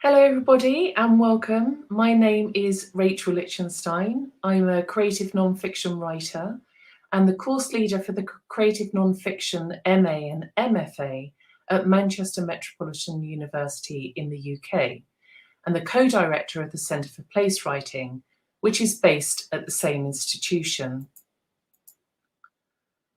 Hello everybody and welcome. My name is Rachel Lichtenstein. I'm a creative non-fiction writer and the course leader for the Creative Non-Fiction MA and MFA at Manchester Metropolitan University in the UK and the co-director of the Centre for Place Writing, which is based at the same institution.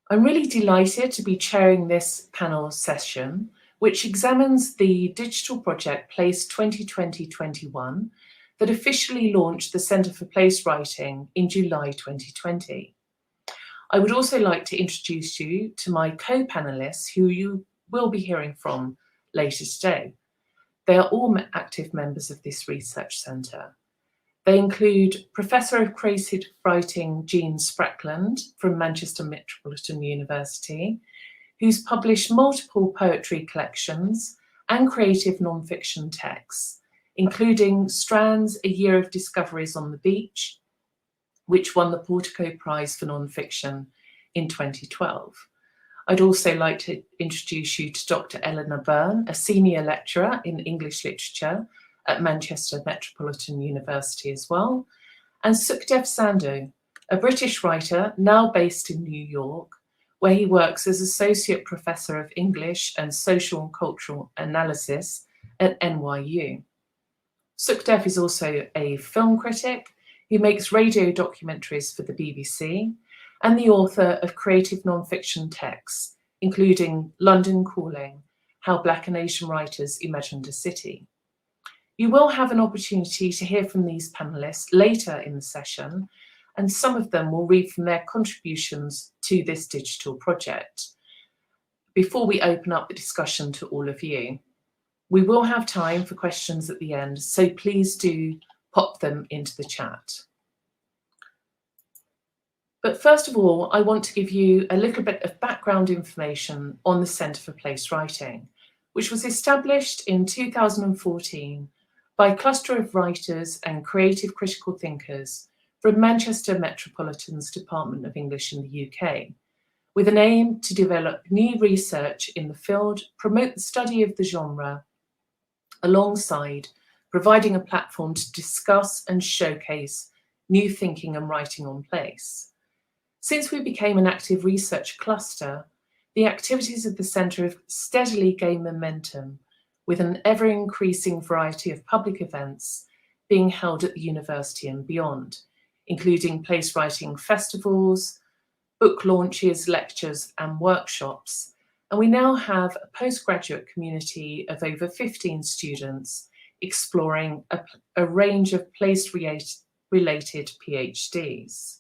I'm really delighted to be chairing this panel session, which examines the digital project Place 2020-21 that officially launched the Centre for Place Writing in July 2020. I would also like to introduce you to my co-panelists who you will be hearing from later today. They are all active members of this research centre. They include Professor of Creative Writing Jean Sprackland from Manchester Metropolitan University, who's published multiple poetry collections and creative non-fiction texts, including Strand's A Year of Discoveries on the Beach, which won the Portico Prize for Non-Fiction in 2012. I'd also like to introduce you to Dr. Eleanor Byrne, a senior lecturer in English literature at Manchester Metropolitan University as well, and Sukhdev Sandhu, a British writer now based in New York, where he works as Associate Professor of English and Social and Cultural Analysis at NYU. Sukhdev is also a film critic who makes radio documentaries for the BBC and the author of creative non-fiction texts, including London Calling, How Black and Asian Writers Imagined a City. You will have an opportunity to hear from these panelists later in the session, and some of them will read from their contributions to this digital project before we open up the discussion to all of you. We will have time for questions at the end, so please do pop them into the chat. But first of all, I want to give you a little bit of background information on the Centre for Place Writing, which was established in 2014 by a cluster of writers and creative critical thinkers from Manchester Metropolitan's Department of English in the UK, with an aim to develop new research in the field, promote the study of the genre, alongside providing a platform to discuss and showcase new thinking and writing on place. Since we became an active research cluster, the activities of the Centre have steadily gained momentum, with an ever-increasing variety of public events being held at the university and beyond, including place writing festivals, book launches, lectures and workshops. And we now have a postgraduate community of over 15 students exploring a range of place-related PhDs.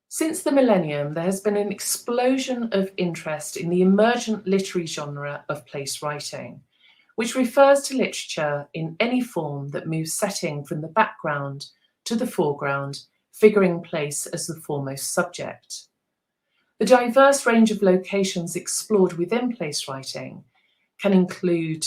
Since the millennium, there has been an explosion of interest in the emergent literary genre of place writing, which refers to literature in any form that moves setting from the background to the foreground, figuring place as the foremost subject. The diverse range of locations explored within place writing can include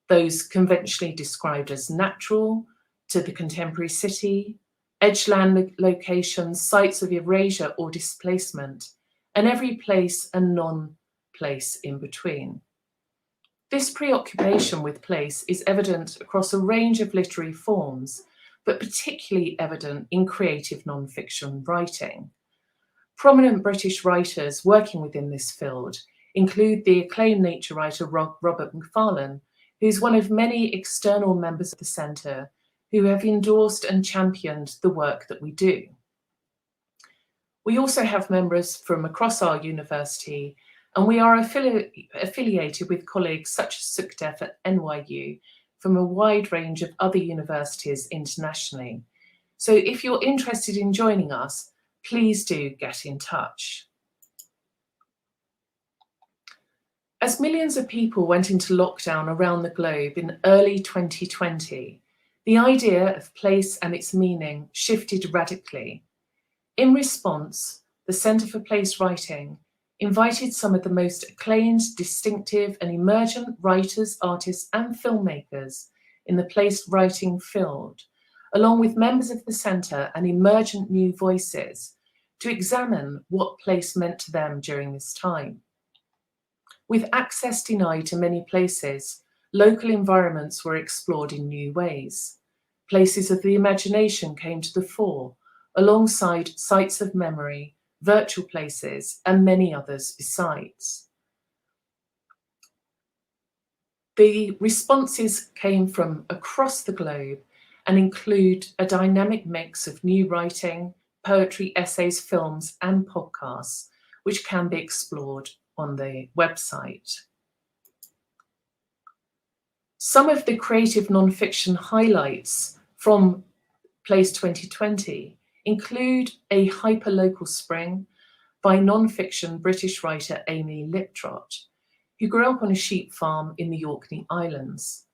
those conventionally described as natural, to the contemporary city, edgeland locations, sites of erasure or displacement, and every place and non-place in between. This preoccupation with place is evident across a range of literary forms, but particularly evident in creative non-fiction writing. Prominent British writers working within this field include the acclaimed nature writer Robert Macfarlane, who's one of many external members of the Centre who have endorsed and championed the work that we do. We also have members from across our university, and we are affiliated with colleagues such as Sukhdev at NYU from a wide range of other universities internationally. So if you're interested in joining us, please do get in touch. As millions of people went into lockdown around the globe in early 2020, the idea of place and its meaning shifted radically. In response, the Centre for Place Writing invited some of the most acclaimed, distinctive and emergent writers, artists and filmmakers in the place writing field, along with members of the Centre and emergent new voices, to examine what place meant to them during this time. With access denied to many places, Local environments were explored in new ways. Places of the imagination came to the fore, alongside sites of memory, virtual places, and many others besides. The responses came from across the globe and include a dynamic mix of new writing, poetry, essays, films, and podcasts, which can be explored on the website. Some of the creative nonfiction highlights from Place 2020 include a hyperlocal spring by nonfiction British writer Amy Liptrot, who grew up on a sheep farm in the Orkney Islands.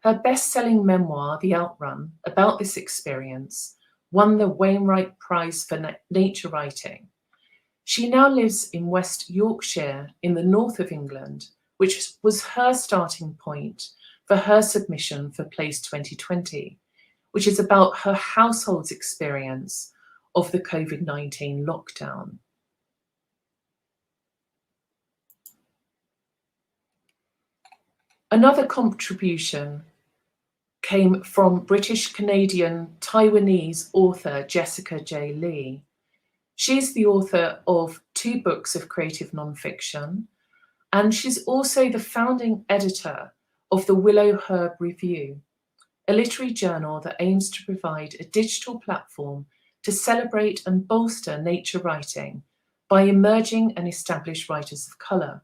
Her best-selling memoir, The Outrun, about this experience, won the Wainwright Prize for Nature Writing. She now lives in West Yorkshire in the north of England, which was her starting point for her submission for Place 2020, which is about her household's experience of the COVID-19 lockdown. Another contribution came from British-Canadian Taiwanese author Jessica J. Lee. She's the author of 2 books of creative nonfiction, and she's also the founding editor of the Willow Herb Review, a literary journal that aims to provide a digital platform to celebrate and bolster nature writing by emerging and established writers of colour.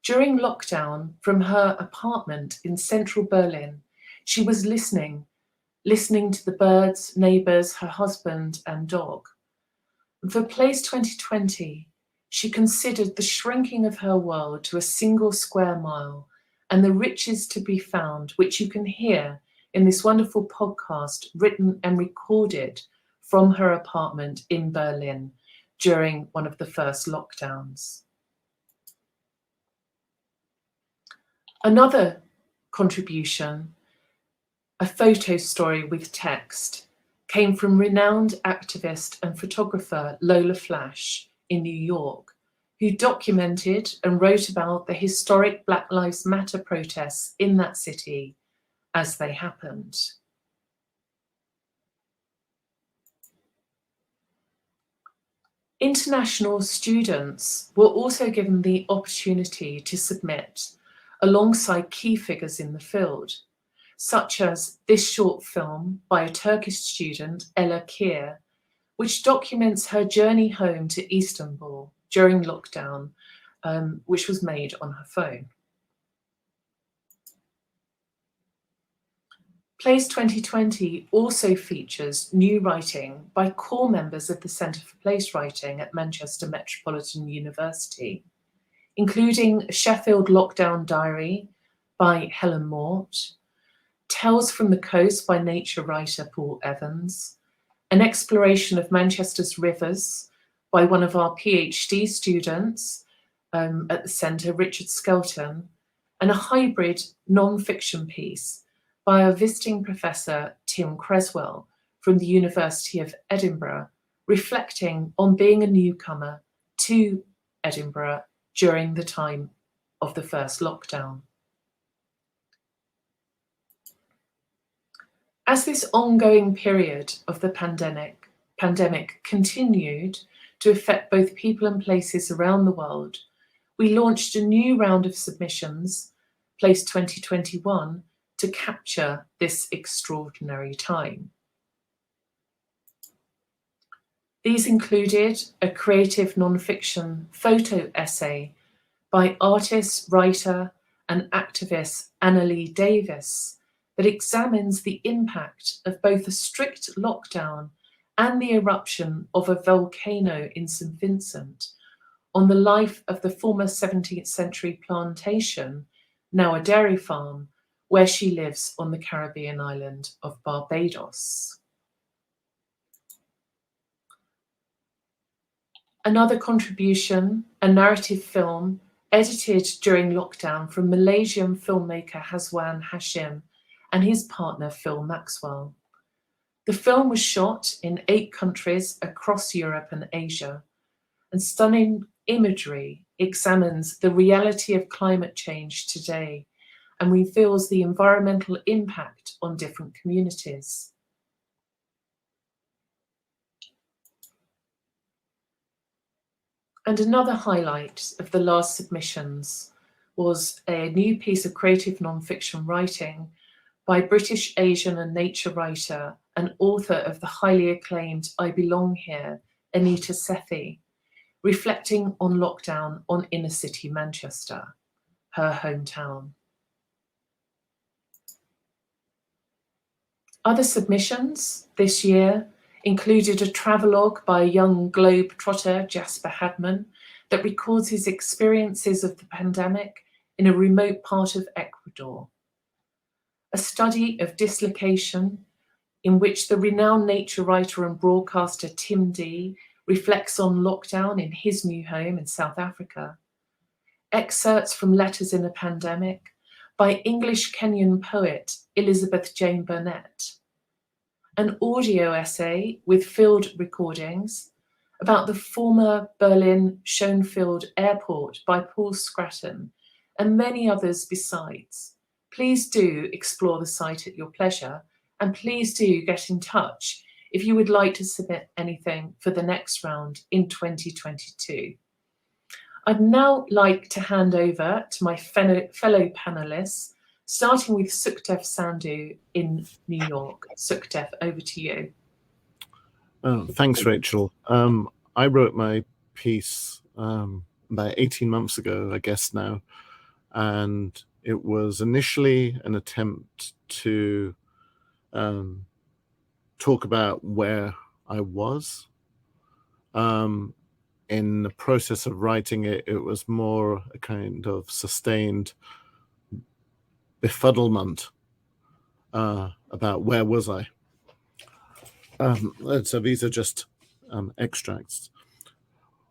During lockdown, from her apartment in central Berlin, she was listening to the birds, neighbours, her husband and dog. For Place 2020, she considered the shrinking of her world to a single square mile and the riches to be found, which you can hear in this wonderful podcast written and recorded from her apartment in Berlin during one of the first lockdowns. Another contribution, a photo story with text, came from renowned activist and photographer Lola Flash in New York, who documented and wrote about the historic Black Lives Matter protests in that city as they happened. International students were also given the opportunity to submit alongside key figures in the field, such as this short film by a Turkish student, Ela Kir, which documents her journey home to Istanbul during lockdown, which was made on her phone. Place 2020 also features new writing by core members of the Centre for Place Writing at Manchester Metropolitan University, including a Sheffield Lockdown Diary by Helen Mort, Tales from the Coast by nature writer Paul Evans, an exploration of Manchester's rivers by one of our PhD students at the centre, Richard Skelton, and a hybrid non-fiction piece by a visiting professor, Tim Creswell, from the University of Edinburgh, reflecting on being a newcomer to Edinburgh during the time of the first lockdown. As this ongoing period of the pandemic continued to affect both people and places around the world, we launched a new round of submissions, Place 2021, to capture this extraordinary time. These included a creative non-fiction photo essay by artist, writer, and activist Annalee Davis that examines the impact of both a strict lockdown and the eruption of a volcano in St. Vincent on the life of the former 17th century plantation, now a dairy farm, where she lives on the Caribbean island of Barbados. Another contribution, a narrative film edited during lockdown from Malaysian filmmaker Hazwan Hashim and his partner Phil Maxwell. The film was shot in 8 countries across Europe and Asia, and stunning imagery examines the reality of climate change today and reveals the environmental impact on different communities. And another highlight of the last submissions was a new piece of creative non-fiction writing by British, Asian and nature writer and author of the highly acclaimed I Belong Here, Anita Sethi, reflecting on lockdown on inner city Manchester, her hometown. Other submissions this year included a travelogue by a young globe-trotter, Jasper Hadman, that records his experiences of the pandemic in a remote part of Ecuador. A study of dislocation in which the renowned nature writer and broadcaster Tim Dee reflects on lockdown in his new home in South Africa. Excerpts from Letters in a Pandemic by English-Kenyan poet Elizabeth Jane Burnett. An audio essay with field recordings about the former Berlin Schönefeld Airport by Paul Scratton, and many others besides. Please do explore the site at your pleasure, and please do get in touch if you would like to submit anything for the next round in 2022. I'd now like to hand over to my fellow panelists, starting with Sukhdev Sandhu in New York. Sukhdev, over to you. Thanks, Rachel. I wrote my piece about 18 months ago, I guess now, and it was initially an attempt to talk about where I was. In the process of writing it, it was more a kind of sustained befuddlement about where was I. So these are just extracts.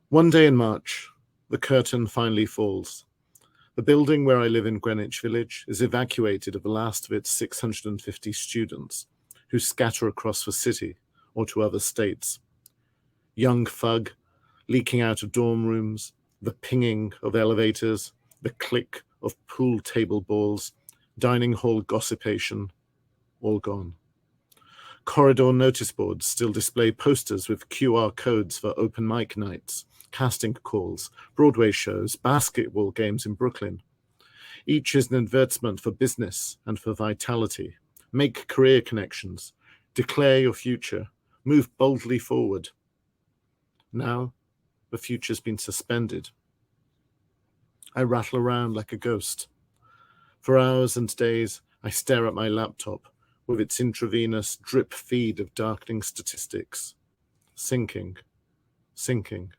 One day in March, the curtain finally falls. The building where I live in Greenwich Village is evacuated of the last of its 650 students who scatter across the city or to other states. Young thug leaking out of dorm rooms, the pinging of elevators, the click of pool table balls, dining hall gossipation, all gone. Corridor notice boards still display posters with QR codes for open mic nights, casting calls, Broadway shows, basketball games in Brooklyn. Each is an advertisement for business and for vitality. Make career connections, declare your future, move boldly forward. Now, the future's been suspended. I rattle around like a ghost. For hours and days, I stare at my laptop with its intravenous drip feed of darkening statistics. Sinking, sinking.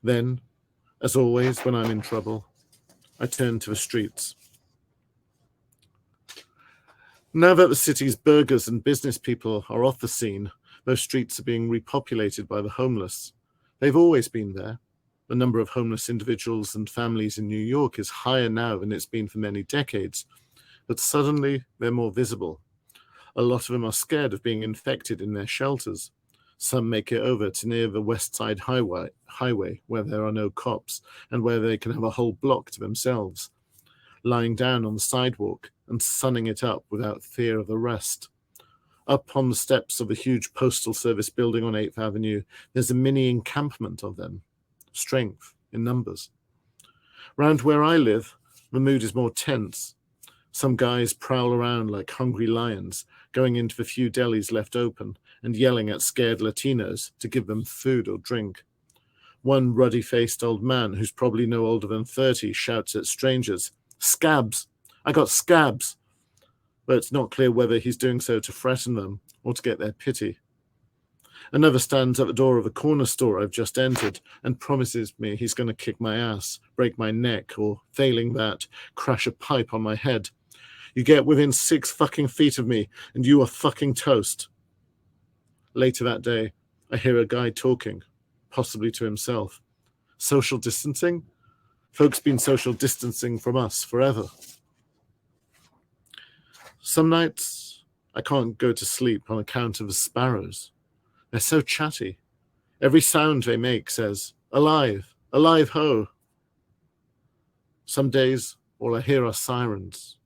Then, as always when I'm in trouble, I turn to the streets. Now that the city's burghers and business people are off the scene, those streets are being repopulated by the homeless. They've always been there. The number of homeless individuals and families in New York is higher now than it's been for many decades, but suddenly they're more visible. A lot of them are scared of being infected in their shelters. Some make it over to near the West Side Highway, where there are no cops and where they can have a whole block to themselves, lying down on the sidewalk and sunning it up without fear of arrest. Up on the steps of a huge postal service building on 8th Avenue, there's a mini encampment of them. Strength in numbers. Round where I live, the mood is more tense. Some guys prowl around like hungry lions, going into the few delis left open and yelling at scared Latinos to give them food or drink. One ruddy-faced old man, who's probably no older than 30, shouts at strangers, "Scabs! I got scabs!" But it's not clear whether he's doing so to threaten them or to get their pity. Another stands at the door of a corner store I've just entered and promises me he's going to kick my ass, break my neck, or, failing that, crash a pipe on my head. You get within 6 fucking feet of me and you are fucking toast. Later that day, I hear a guy talking, possibly to himself. Social distancing? Folks been social distancing from us forever. Some nights, I can't go to sleep on account of the sparrows. They're so chatty. Every sound they make says, "Alive, alive ho." Some days, All I hear are sirens.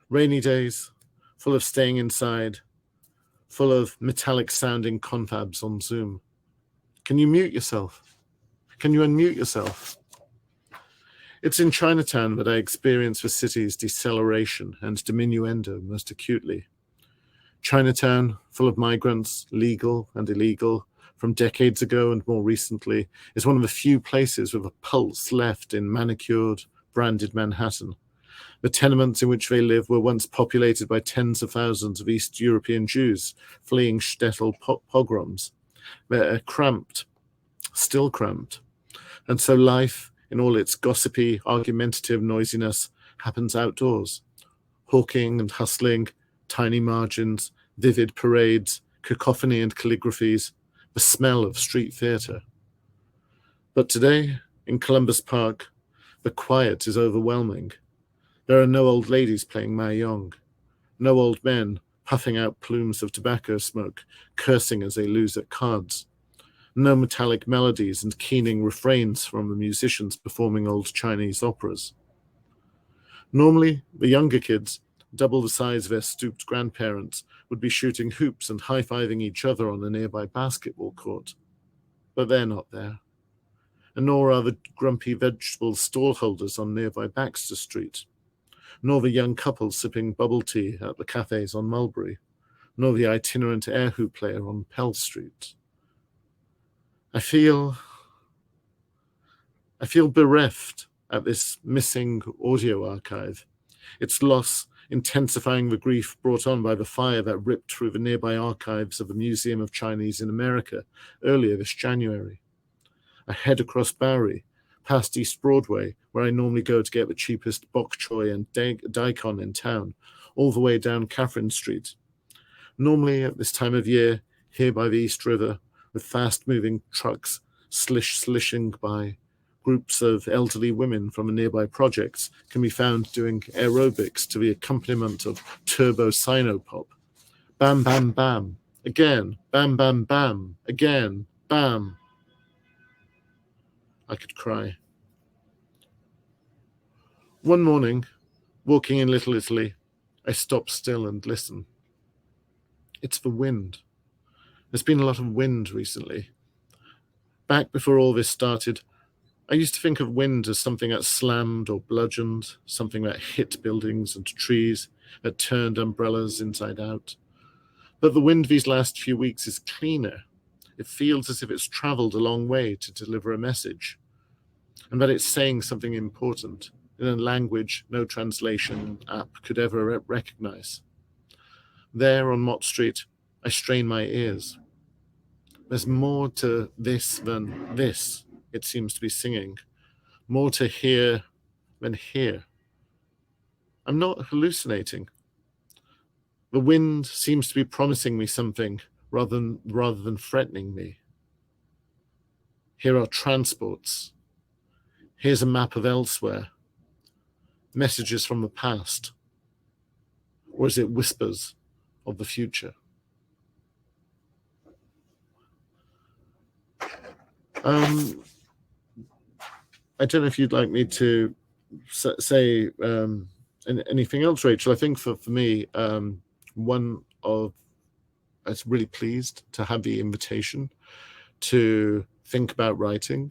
Rainy days, full of staying inside, full of metallic-sounding confabs on Zoom. Can you mute yourself? Can you unmute yourself? It's in Chinatown that I experience the city's deceleration and diminuendo most acutely. Chinatown, full of migrants, legal and illegal, from decades ago and more recently, is one of the few places with a pulse left in manicured, branded Manhattan. The tenements in which they live were once populated by tens of thousands of East European Jews fleeing shtetl pogroms. They're cramped, still cramped. And so life, in all its gossipy, argumentative noisiness, happens outdoors. Hawking and hustling, tiny margins, vivid parades, cacophony and calligraphies, the smell of street theatre. But today, in Columbus Park, the quiet is overwhelming. There are no old ladies playing mahjong, no old men puffing out plumes of tobacco smoke, cursing as they lose at cards, no metallic melodies and keening refrains from the musicians performing old Chinese operas. Normally, the younger kids, double the size of their stooped grandparents, would be shooting hoops and high-fiving each other on a nearby basketball court. But they're not there. And nor are the grumpy vegetable stallholders on nearby Baxter Street, nor the young couple sipping bubble tea at the cafes on Mulberry, nor the itinerant air hoop player on Pell Street. I feel bereft at this missing audio archive, its loss intensifying the grief brought on by the fire that ripped through the nearby archives of the Museum of Chinese in America earlier this January. I head across Bowery, past East Broadway, where I normally go to get the cheapest bok choy and daikon in town, all the way down Catherine Street. Normally at this time of year, here by the East River, with fast-moving trucks slishing by, groups of elderly women from the nearby projects can be found doing aerobics to the accompaniment of turbo sinopop. Bam, bam, bam. Again. Bam, bam, bam. Again. Bam. I could cry. One morning, walking in Little Italy, I stop still and listen. It's the wind. There's been a lot of wind recently. Back before all this started, I used to think of wind as something that slammed or bludgeoned, something that hit buildings and trees, that turned umbrellas inside out. But the wind these last few weeks is cleaner. It feels as if it's traveled a long way to deliver a message, and that it's saying something important in a language no translation app could ever recognize. There on Mott Street, I strain my ears. There's more to this than this, it seems to be singing. More to hear than hear. I'm not hallucinating. The wind seems to be promising me something rather than threatening me. Here are transports. Here's a map of elsewhere. Messages from the past. Or is it whispers of the future? I don't know if you'd like me to say anything else, Rachel. I think for me, I was really pleased to have the invitation to think about writing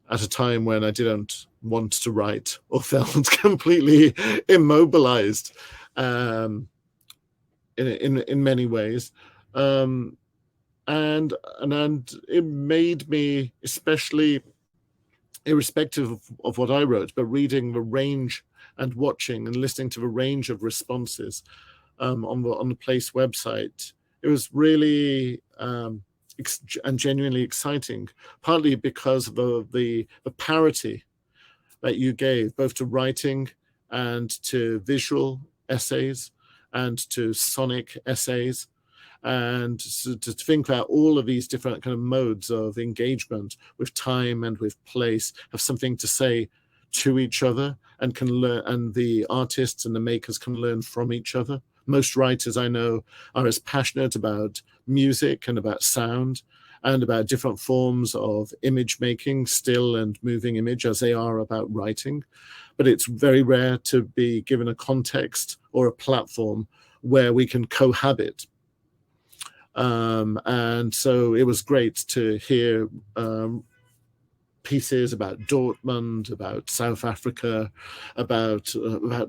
at a time when I didn't want to write or felt completely immobilized in many ways. And it made me, especially irrespective of what I wrote, but reading the range and watching and listening to the range of responses on the Place website, it was really and genuinely exciting, partly because of the parity that you gave, both to writing and to visual essays and to sonic essays, and to think about all of these different kind of modes of engagement with time and with place have something to say to each other and can learn, and the artists and the makers can learn from each other. Most writers I know are as passionate about music and about sound and about different forms of image making, still and moving image, as they are about writing. But it's very rare to be given a context or a platform where we can cohabit. And so it was great to hear pieces about Dortmund, about South Africa, about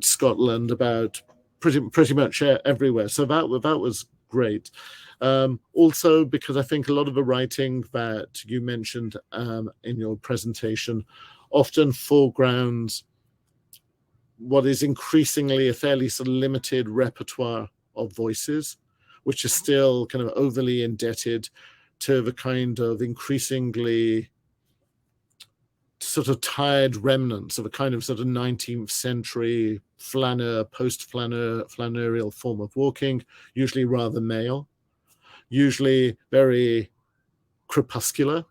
Scotland, about pretty much everywhere. So that was great. Also, because I think a lot of the writing that you mentioned in your presentation often foregrounds what is increasingly a fairly sort of limited repertoire of voices, which is still kind of overly indebted to the kind of increasingly sort of tired remnants of a kind of sort of 19th century post-flanneurial form of walking, usually rather male, usually very crepuscular.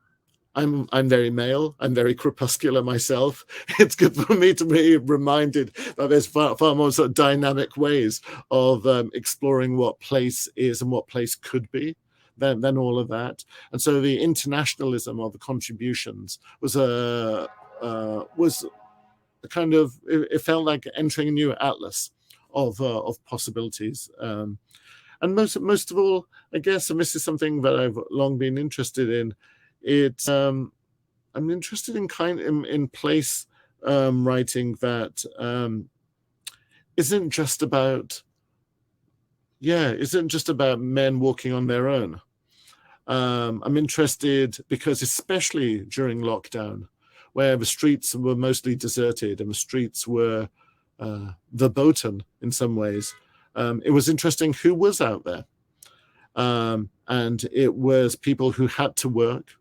I'm very male. I'm very crepuscular myself. It's good for me to be reminded that there's far more sort of dynamic ways of exploring what place is and what place could be than all of that. And so the internationalism of the contributions was a kind of, it felt like entering a new atlas of possibilities. And most of all, I guess, and this is something that I've long been interested in, it's I'm interested in place writing that isn't just about men walking on their own. I'm interested because, especially during lockdown, where the streets were mostly deserted and the streets were verboten in some ways, it was interesting who was out there. And it was people who had to work,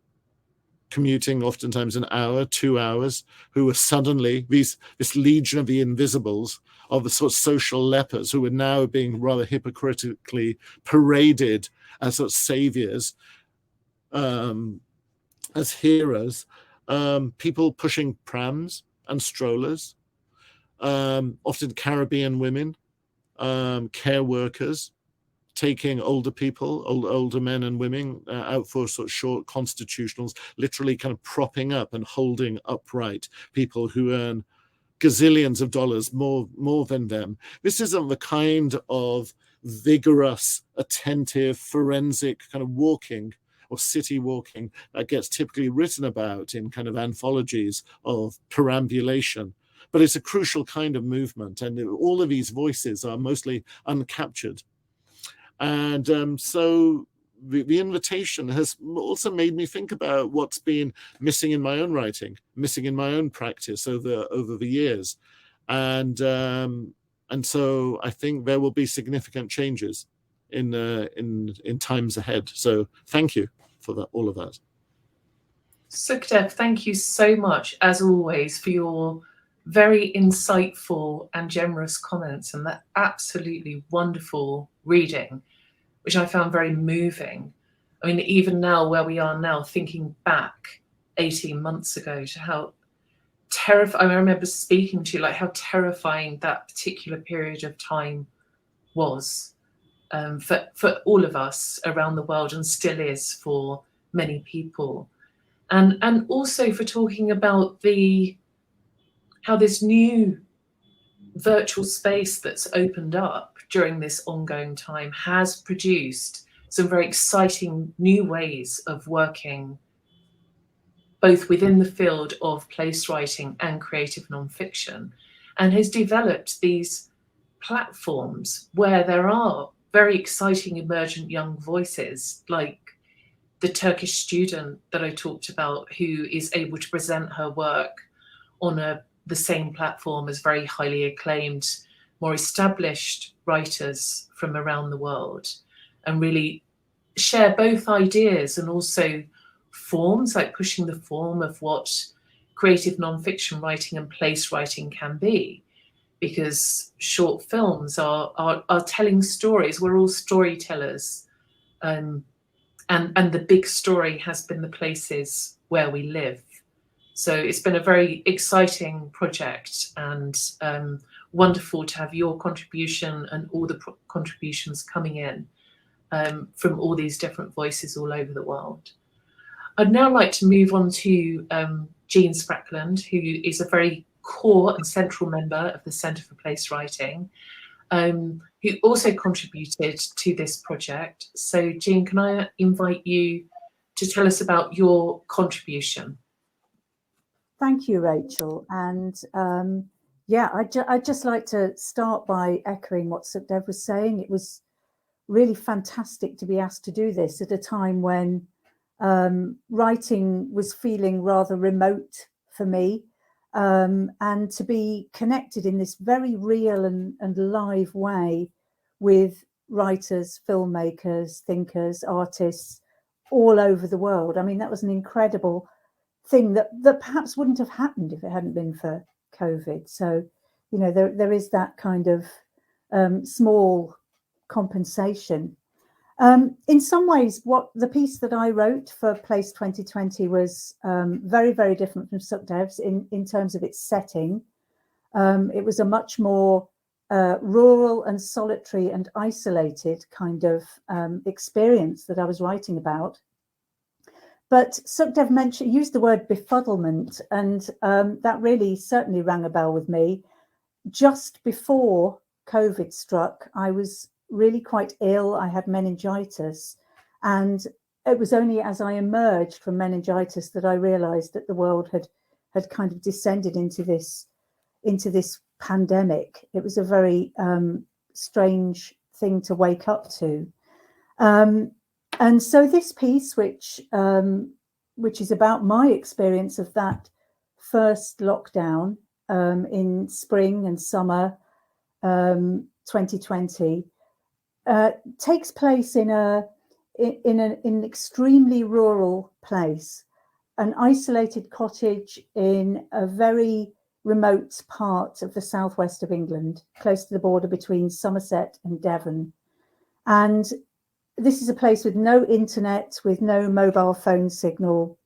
commuting oftentimes an hour, 2 hours, who were suddenly this legion of the invisibles, of the sort of social lepers, who were now being rather hypocritically paraded as sort of saviors, as heroes, people pushing prams and strollers, often Caribbean women, care workers, taking older people, older men and women out for sort of short constitutionals, literally kind of propping up and holding upright people who earn gazillions of dollars more than them. This isn't the kind of vigorous, attentive, forensic kind of walking or city walking that gets typically written about in kind of anthologies of perambulation. But it's a crucial kind of movement, and all of these voices are mostly uncaptured. And so the invitation has also made me think about what's been missing in my own writing, missing in my own practice over the years. And so I think there will be significant changes in times ahead. So thank you for all of that. Sukhdev, thank you so much, as always, for your very insightful and generous comments and that absolutely wonderful reading, which I found very moving. I mean, even now, where we are now, thinking back 18 months ago to how terrifying, I remember speaking to you, like how terrifying that particular period of time was for all of us around the world, and still is for many people. And also for talking about how this new virtual space that's opened up during this ongoing time has produced some very exciting new ways of working, both within the field of place writing and creative nonfiction, and has developed these platforms where there are very exciting emergent young voices, like the Turkish student that I talked about, who is able to present her work on the same platform as very highly acclaimed, more established writers from around the world, and really share both ideas and also forms, like pushing the form of what creative nonfiction writing and place writing can be. Because short films are telling stories. We're all storytellers. And the big story has been the places where we live. So it's been a very exciting project, and wonderful to have your contribution and all the contributions coming in from all these different voices all over the world. I'd now like to move on to Jean Sprackland, who is a very core and central member of the Centre for Place Writing, who also contributed to this project. So Jean, can I invite you to tell us about your contribution? Thank you, Rachel. And yeah, I'd just like to start by echoing what Sukhdev was saying. It was really fantastic to be asked to do this at a time when writing was feeling rather remote for me, and to be connected in this very real and live way with writers, filmmakers, thinkers, artists all over the world. I mean, that was an incredible thing that perhaps wouldn't have happened if it hadn't been for COVID. So, you know, there is that kind of small compensation. In some ways, what the piece that I wrote for Place 2020 was very, very different from Sukhdev's in terms of its setting. It was a much more rural and solitary and isolated kind of experience that I was writing about. But Sukhdev used the word befuddlement, and that really certainly rang a bell with me. Just before COVID struck, I was really quite ill. I had meningitis, and it was only as I emerged from meningitis that I realised that the world had kind of descended into this pandemic. It was a very strange thing to wake up to. And so this piece, which is about my experience of that first lockdown in spring and summer 2020, takes place in an extremely rural place, an isolated cottage in a very remote part of the southwest of England, close to the border between Somerset and Devon. And this is a place with no internet, with no mobile phone signal.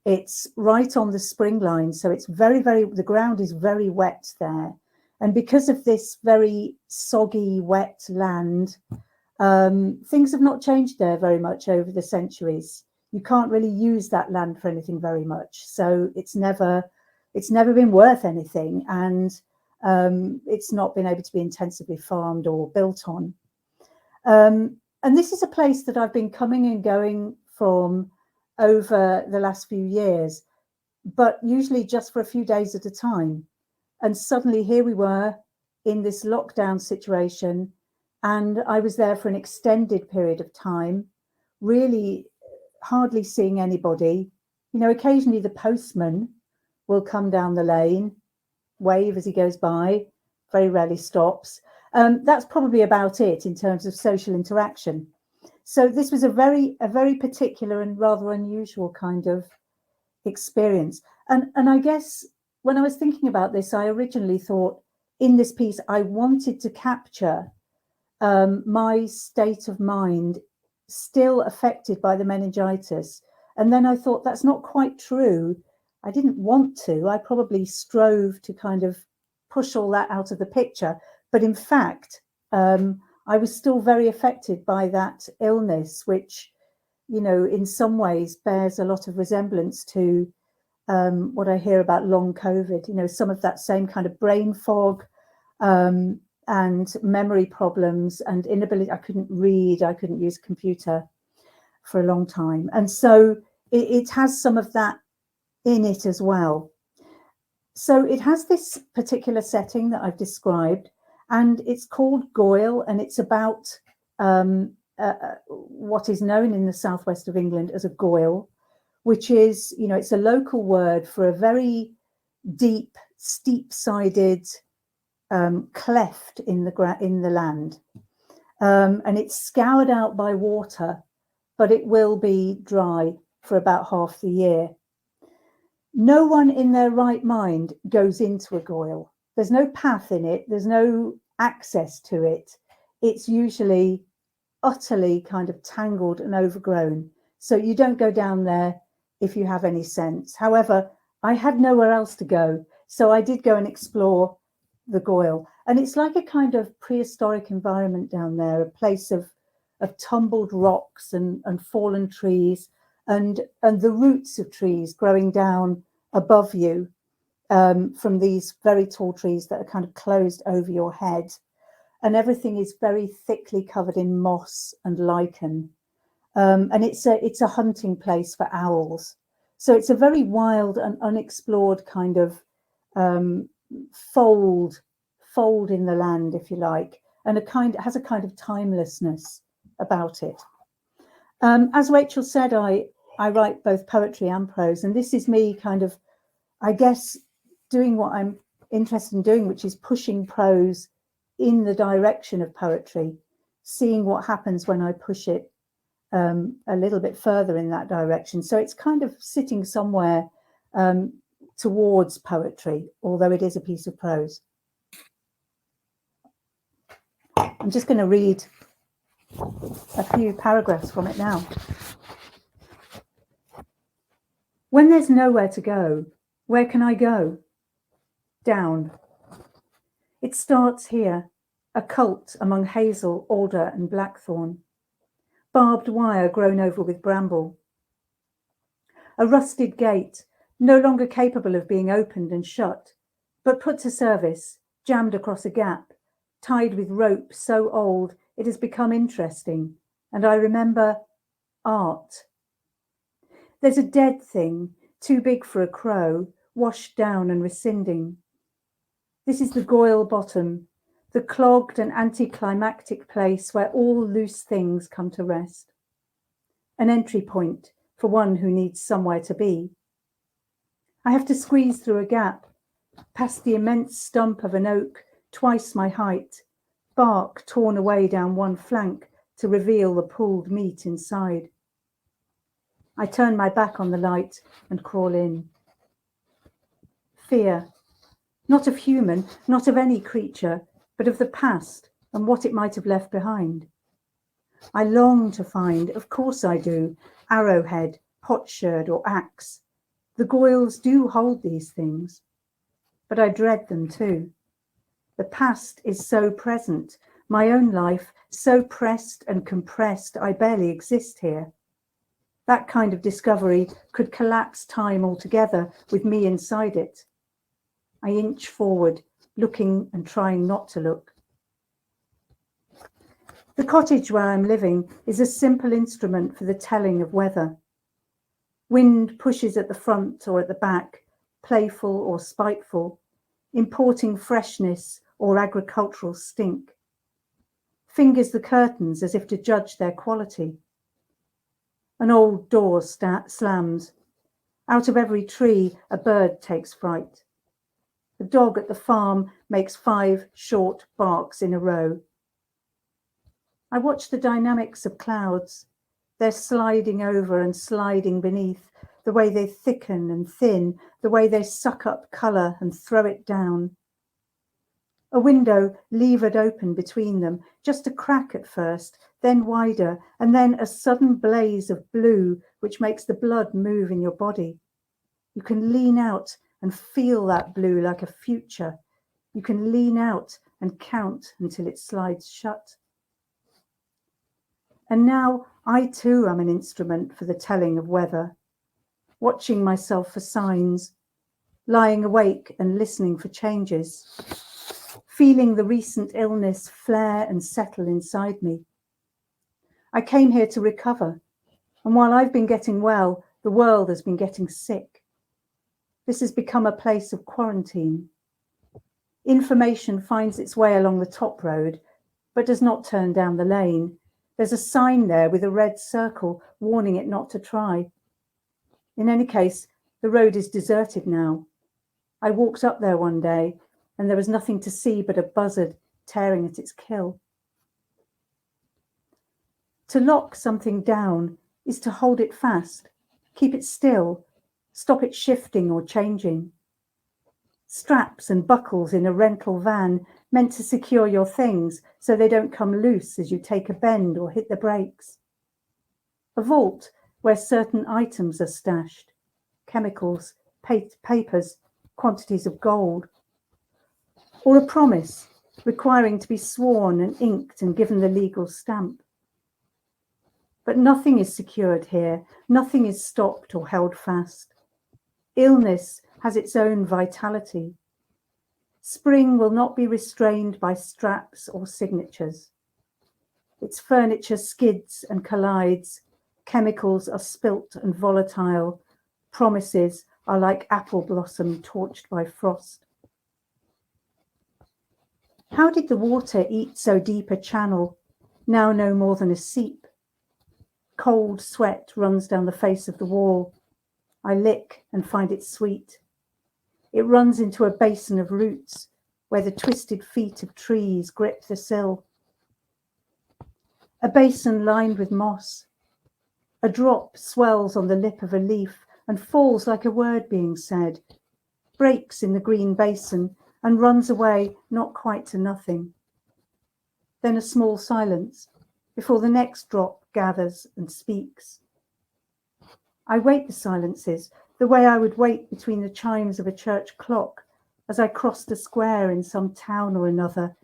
It's right on the spring line, so it's the ground is very wet there. And because of this very soggy, wet land, things have not changed there very much over the centuries. You can't really use that land for anything very much. So it's never been worth anything, and it's not been able to be intensively farmed or built on. And this is a place that I've been coming and going from over the last few years, but usually just for a few days at a time. And suddenly here we were in this lockdown situation, and I was there for an extended period of time, really hardly seeing anybody. You know, occasionally the postman will come down the lane, wave as he goes by, very rarely stops. That's probably about it in terms of social interaction. So this was a very particular and rather unusual kind of experience. And I guess when I was thinking about this, I originally thought in this piece, I wanted to capture my state of mind still affected by the meningitis. And then I thought that's not quite true. I didn't want to. I probably strove to kind of push all that out of the picture. But in fact, I was still very affected by that illness, which, you know, in some ways bears a lot of resemblance to what I hear about long COVID, you know, some of that same kind of brain fog and memory problems and inability. I couldn't read, I couldn't use a computer for a long time. And so it has some of that in it as well. So it has this particular setting that I've described, and it's called Goyle, and it's about what is known in the southwest of England as a goyle, which is, you know, it's a local word for a very deep, steep-sided cleft in the land, and it's scoured out by water, but it will be dry for about half the year. No one in their right mind goes into a goyle. There's no path in it. There's no access to it. It's usually utterly kind of tangled and overgrown. So you don't go down there if you have any sense. However, I had nowhere else to go. So I did go and explore the goyle. And it's like a kind of prehistoric environment down there, a place of tumbled rocks and fallen trees, and the roots of trees growing down above you from these very tall trees that are kind of closed over your head. And everything is very thickly covered in moss and lichen. And it's a hunting place for owls. So it's a very wild and unexplored kind of fold in the land, if you like, and has a kind of timelessness about it. As Rachel said, I write both poetry and prose, and this is me kind of, I guess, doing what I'm interested in doing, which is pushing prose in the direction of poetry, seeing what happens when I push it a little bit further in that direction. So it's kind of sitting somewhere towards poetry, although it is a piece of prose. I'm just going to read a few paragraphs from it now. When there's nowhere to go, where can I go? Down. It starts here, a cult among hazel, alder and blackthorn. Barbed wire grown over with bramble. A rusted gate, no longer capable of being opened and shut, but put to service, jammed across a gap, tied with rope so old it has become interesting, and I remember art. There's a dead thing, too big for a crow, washed down and rescinding. This is the Goyle Bottom, the clogged and anticlimactic place where all loose things come to rest. An entry point for one who needs somewhere to be. I have to squeeze through a gap, past the immense stump of an oak, twice my height, bark torn away down one flank to reveal the pulled meat inside. I turn my back on the light and crawl in. Fear, not of human, not of any creature, but of the past and what it might have left behind. I long to find, of course I do, arrowhead, potsherd or axe. The Goyles do hold these things, but I dread them too. The past is so present, my own life so pressed and compressed, I barely exist here. That kind of discovery could collapse time altogether with me inside it. I inch forward, looking and trying not to look. The cottage where I'm living is a simple instrument for the telling of weather. Wind pushes at the front or at the back, playful or spiteful, importing freshness or agricultural stink. Fingers the curtains as if to judge their quality. An old door slams. Out of every tree, a bird takes fright. The dog at the farm makes 5 short barks in a row. I watch the dynamics of clouds. They're sliding over and sliding beneath, the way they thicken and thin, the way they suck up colour and throw it down. A window levered open between them, just a crack at first, then wider, and then a sudden blaze of blue which makes the blood move in your body. You can lean out and feel that blue like a future. You can lean out and count until it slides shut. And now I too am an instrument for the telling of weather, watching myself for signs, lying awake and listening for changes, feeling the recent illness flare and settle inside me. I came here to recover, and while I've been getting well, the world has been getting sick. This has become a place of quarantine. Information finds its way along the top road, but does not turn down the lane. There's a sign there with a red circle warning it not to try. In any case, the road is deserted now. I walked up there one day and there was nothing to see but a buzzard tearing at its kill. To lock something down is to hold it fast, keep it still, stop it shifting or changing. Straps and buckles in a rental van meant to secure your things so they don't come loose as you take a bend or hit the brakes. A vault where certain items are stashed, chemicals, papers, quantities of gold. Or a promise requiring to be sworn and inked and given the legal stamp. But nothing is secured here, nothing is stopped or held fast. Illness has its own vitality. Spring will not be restrained by straps or signatures. Its furniture skids and collides, chemicals are spilt and volatile, promises are like apple blossom torched by frost. How did the water eat so deep a channel, now no more than a seep? Cold sweat runs down the face of the wall. I lick and find it sweet. It runs into a basin of roots where the twisted feet of trees grip the sill. A basin lined with moss. A drop swells on the lip of a leaf and falls like a word being said, breaks in the green basin and runs away not quite to nothing. Then a small silence before the next drop gathers and speaks. I wait the silences the way I would wait between the chimes of a church clock as I crossed a square in some town or another,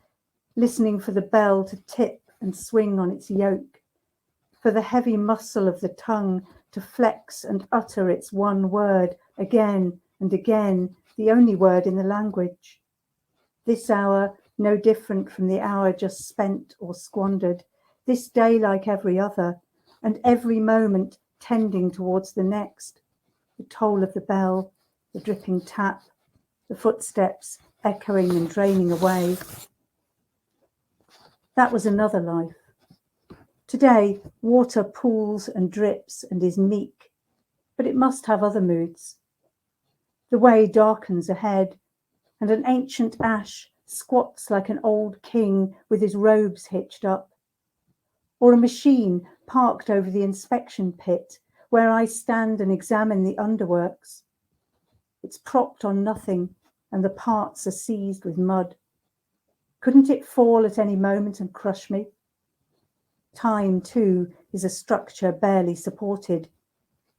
listening for the bell to tip and swing on its yoke, for the heavy muscle of the tongue to flex and utter its one word again and again, the only word in the language. This hour no different from the hour just spent or squandered, this day like every other, and every moment tending towards the next, the toll of the bell, the dripping tap, the footsteps echoing and draining away. That was another life. Today, water pools and drips and is meek, but it must have other moods. The way darkens ahead, and an ancient ash squats like an old king with his robes hitched up, or a machine parked over the inspection pit where I stand and examine the underworks. It's propped on nothing, and the parts are seized with mud. Couldn't it fall at any moment and crush me? Time, too, is a structure barely supported,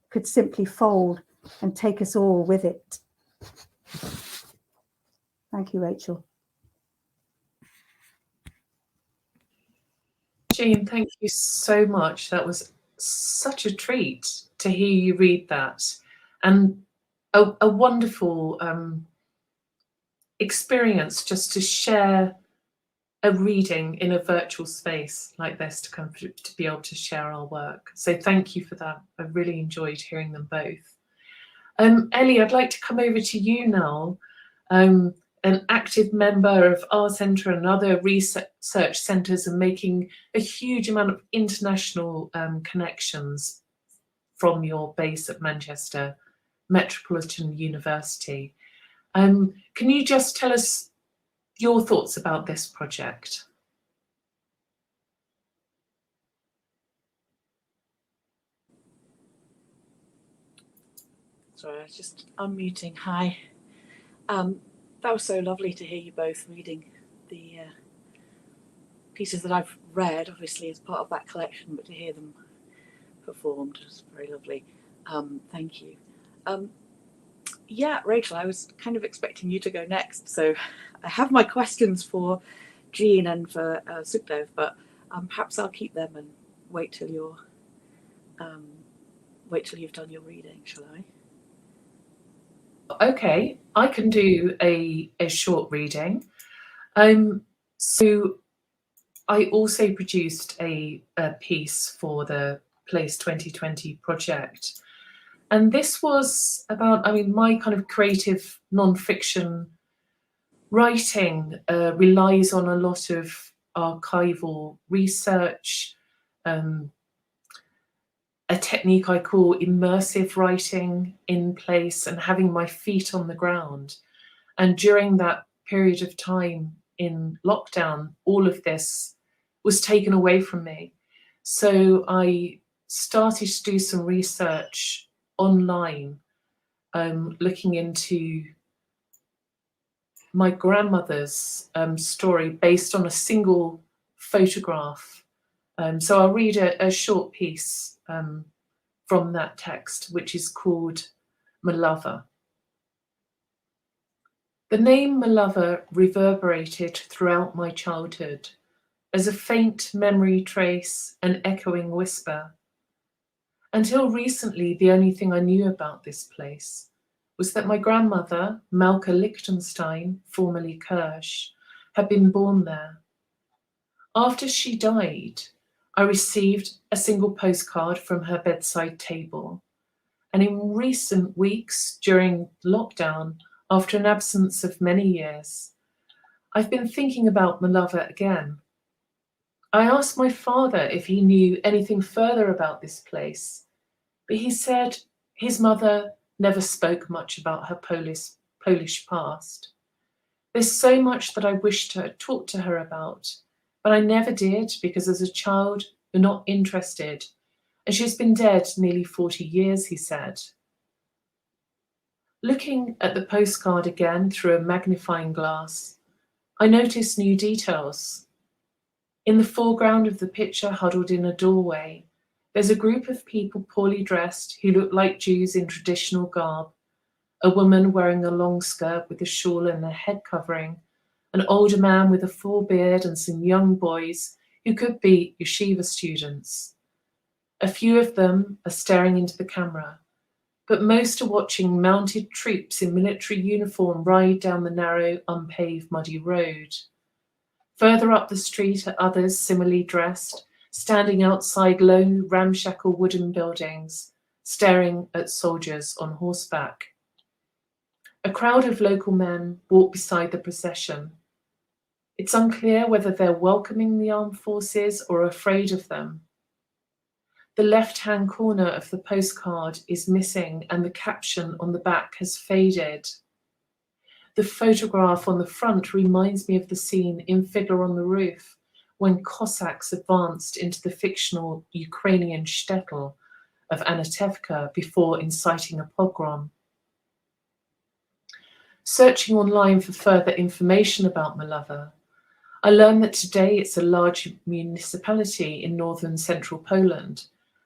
could simply fold and take us all with it. Thank you, Rachel. Jean, thank you so much. That was such a treat to hear you read that, and a wonderful experience just to share a reading in a virtual space like this, to be able to share our work. So thank you for that. I really enjoyed hearing them both. Ellie, I'd like to come over to you now. An active member of our centre and other research centres, and making a huge amount of international connections from your base at Manchester Metropolitan University. Can you just tell us your thoughts about this project? Sorry, I was just unmuting. Hi. That was so lovely to hear you both reading the pieces that I've read, obviously as part of that collection, but to hear them performed was very lovely. Thank you. Yeah, Rachel, I was kind of expecting you to go next, so I have my questions for Jean and for Sukhdev, but perhaps I'll keep them and wait till you've done your reading, shall I? Okay, I can do a short reading. So I also produced a piece for the Place 2020 project. And this was about, my kind of creative nonfiction writing relies on a lot of archival research, a technique I call immersive writing in place, and having my feet on the ground. And during that period of time in lockdown, all of this was taken away from me. So I started to do some research online, looking into my grandmother's story based on a single photograph. So I'll read a short piece from that text, which is called My Lover. The name My Lover reverberated throughout my childhood as a faint memory trace, an echoing whisper, Until recently, the only thing I knew about this place was that my grandmother, Malka Lichtenstein, formerly Kirsch, had been born there. After she died, I received a single postcard from her bedside table. And in recent weeks, during lockdown, after an absence of many years, I've been thinking about Malava again. I asked my father if he knew anything further about this place, but he said his mother never spoke much about her Polish past. There's so much that I wished to talk to her about, but I never did because as a child, you're not interested, and she's been dead nearly 40 years, he said. Looking at the postcard again through a magnifying glass, I noticed new details. In the foreground of the picture, huddled in a doorway, there's a group of people poorly dressed who look like Jews in traditional garb, a woman wearing a long skirt with a shawl and a head covering, an older man with a full beard and some young boys who could be yeshiva students. A few of them are staring into the camera, but most are watching mounted troops in military uniform ride down the narrow, unpaved, muddy road. Further up the street are others similarly dressed, standing outside lone, ramshackle wooden buildings, staring at soldiers on horseback. A crowd of local men walk beside the procession. It's unclear whether they're welcoming the armed forces or afraid of them. The left-hand corner of the postcard is missing and the caption on the back has faded. The photograph on the front reminds me of the scene in Fiddler on the Roof when Cossacks advanced into the fictional Ukrainian shtetl of Anatevka before inciting a pogrom. Searching online for further information about Malava, I learned that today it's a large municipality in northern central Poland,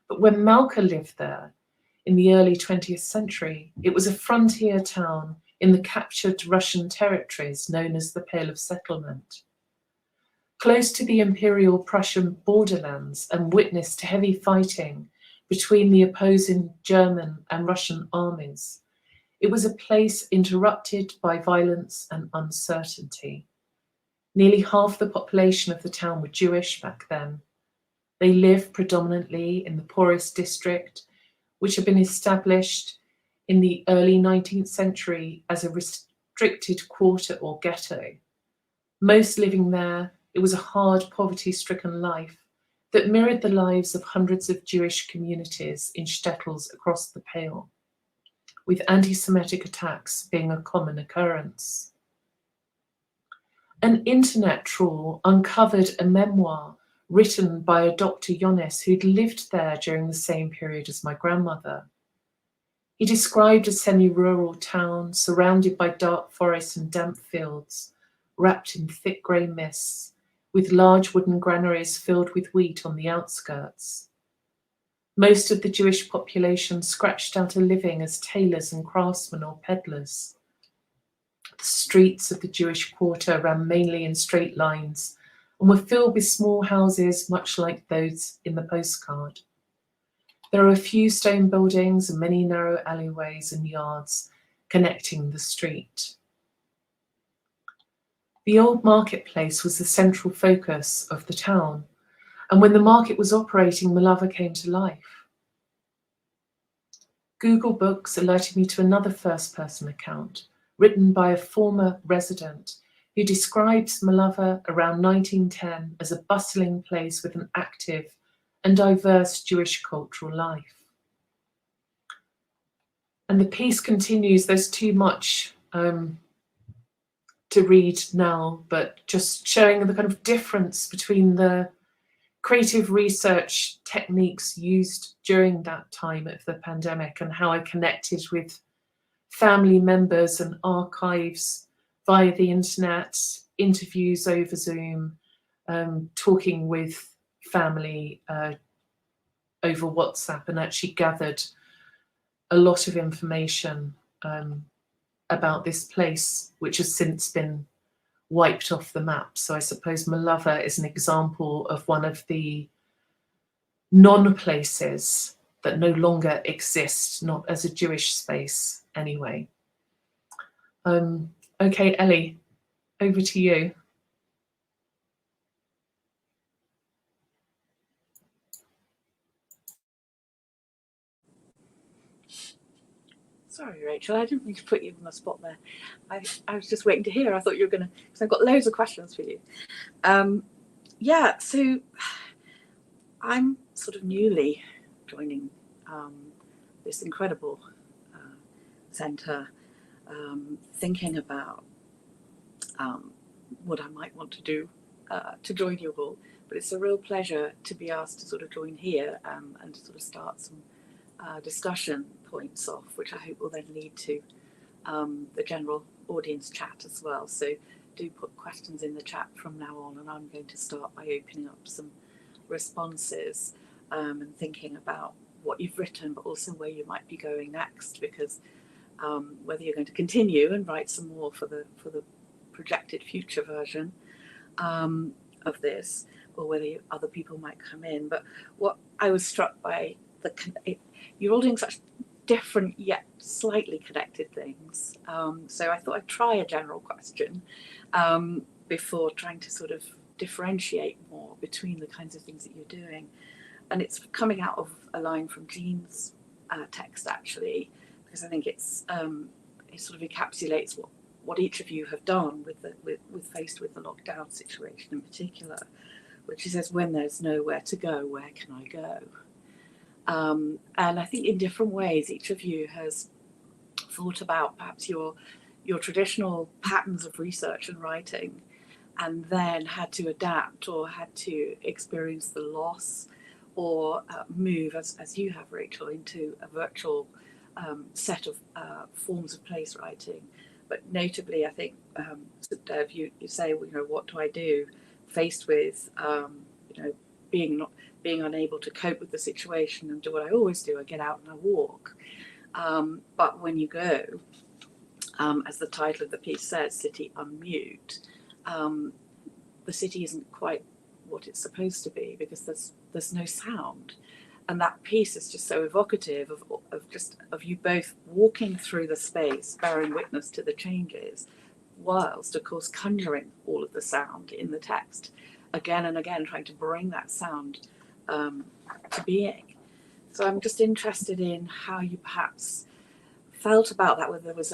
but when Malka lived there in the early 20th century, it was a frontier town in the captured Russian territories known as the Pale of Settlement. Close to the Imperial Prussian borderlands and witness to heavy fighting between the opposing German and Russian armies, it was a place interrupted by violence and uncertainty. Nearly half the population of the town were Jewish back then. They lived predominantly in the poorest district, which had been established in the early 19th century as a restricted quarter or ghetto. Most living there, it was a hard, poverty-stricken life that mirrored the lives of hundreds of Jewish communities in shtetls across the Pale, with anti-Semitic attacks being a common occurrence. An internet trawl uncovered a memoir written by a Dr. Yonis who'd lived there during the same period as my grandmother. He described a semi-rural town surrounded by dark forests and damp fields, wrapped in thick grey mists, with large wooden granaries filled with wheat on the outskirts. Most of the Jewish population scratched out a living as tailors and craftsmen or peddlers. The streets of the Jewish quarter ran mainly in straight lines and were filled with small houses much like those in the postcard. There are a few stone buildings and many narrow alleyways and yards connecting the street. The old marketplace was the central focus of the town, and when the market was operating, Malava came to life. Google Books alerted me to another first-person account written by a former resident who describes Malava around 1910 as a bustling place with an active and diverse Jewish cultural life. And the piece continues, there's too much to read now, but just showing the kind of difference between the creative research techniques used during that time of the pandemic and how I connected with family members and archives via the internet, interviews over Zoom, talking with family over WhatsApp, and actually gathered a lot of information about this place, which has since been wiped off the map. So I suppose Malava is an example of one of the non-places that no longer exist, not as a Jewish space anyway. Okay, Ellie, over to you. Sorry, Rachel, I didn't mean to put you on the spot there. I was just waiting to hear. I thought you were going to, because I've got loads of questions for you. Yeah, so I'm sort of newly joining this incredible centre, thinking about what I might want to do to join you all. But it's a real pleasure to be asked to sort of join here and to sort of start some discussion points off, which I hope will then lead to the general audience chat as well. So do put questions in the chat from now on, and I'm going to start by opening up some responses and thinking about what you've written, but also where you might be going next, because whether you're going to continue and write some more for the projected future version of this, or whether other people might come in. But what I was struck by, you're all doing such different yet slightly connected things. So I thought I'd try a general question before trying to sort of differentiate more between the kinds of things that you're doing. And it's coming out of a line from Jean's text, actually, because I think it sort of encapsulates what each of you have done with faced with the lockdown situation in particular, which says, when there's nowhere to go, where can I go? And I think in different ways, each of you has thought about perhaps your traditional patterns of research and writing, and then had to adapt or had to experience the loss or move, as you have, Rachel, into a virtual set of forms of place writing. But notably, I think, Sukhdev, you say, what do I do faced with, being unable to cope with the situation and do what I always do, I get out and I walk. But when you go, as the title of the piece says, City Unmute, the city isn't quite what it's supposed to be, because there's no sound. And that piece is just so evocative of you both walking through the space, bearing witness to the changes, whilst, of course, conjuring all of the sound in the text, again and again, trying to bring that sound to being. So I'm just interested in how you perhaps felt about that, whether there was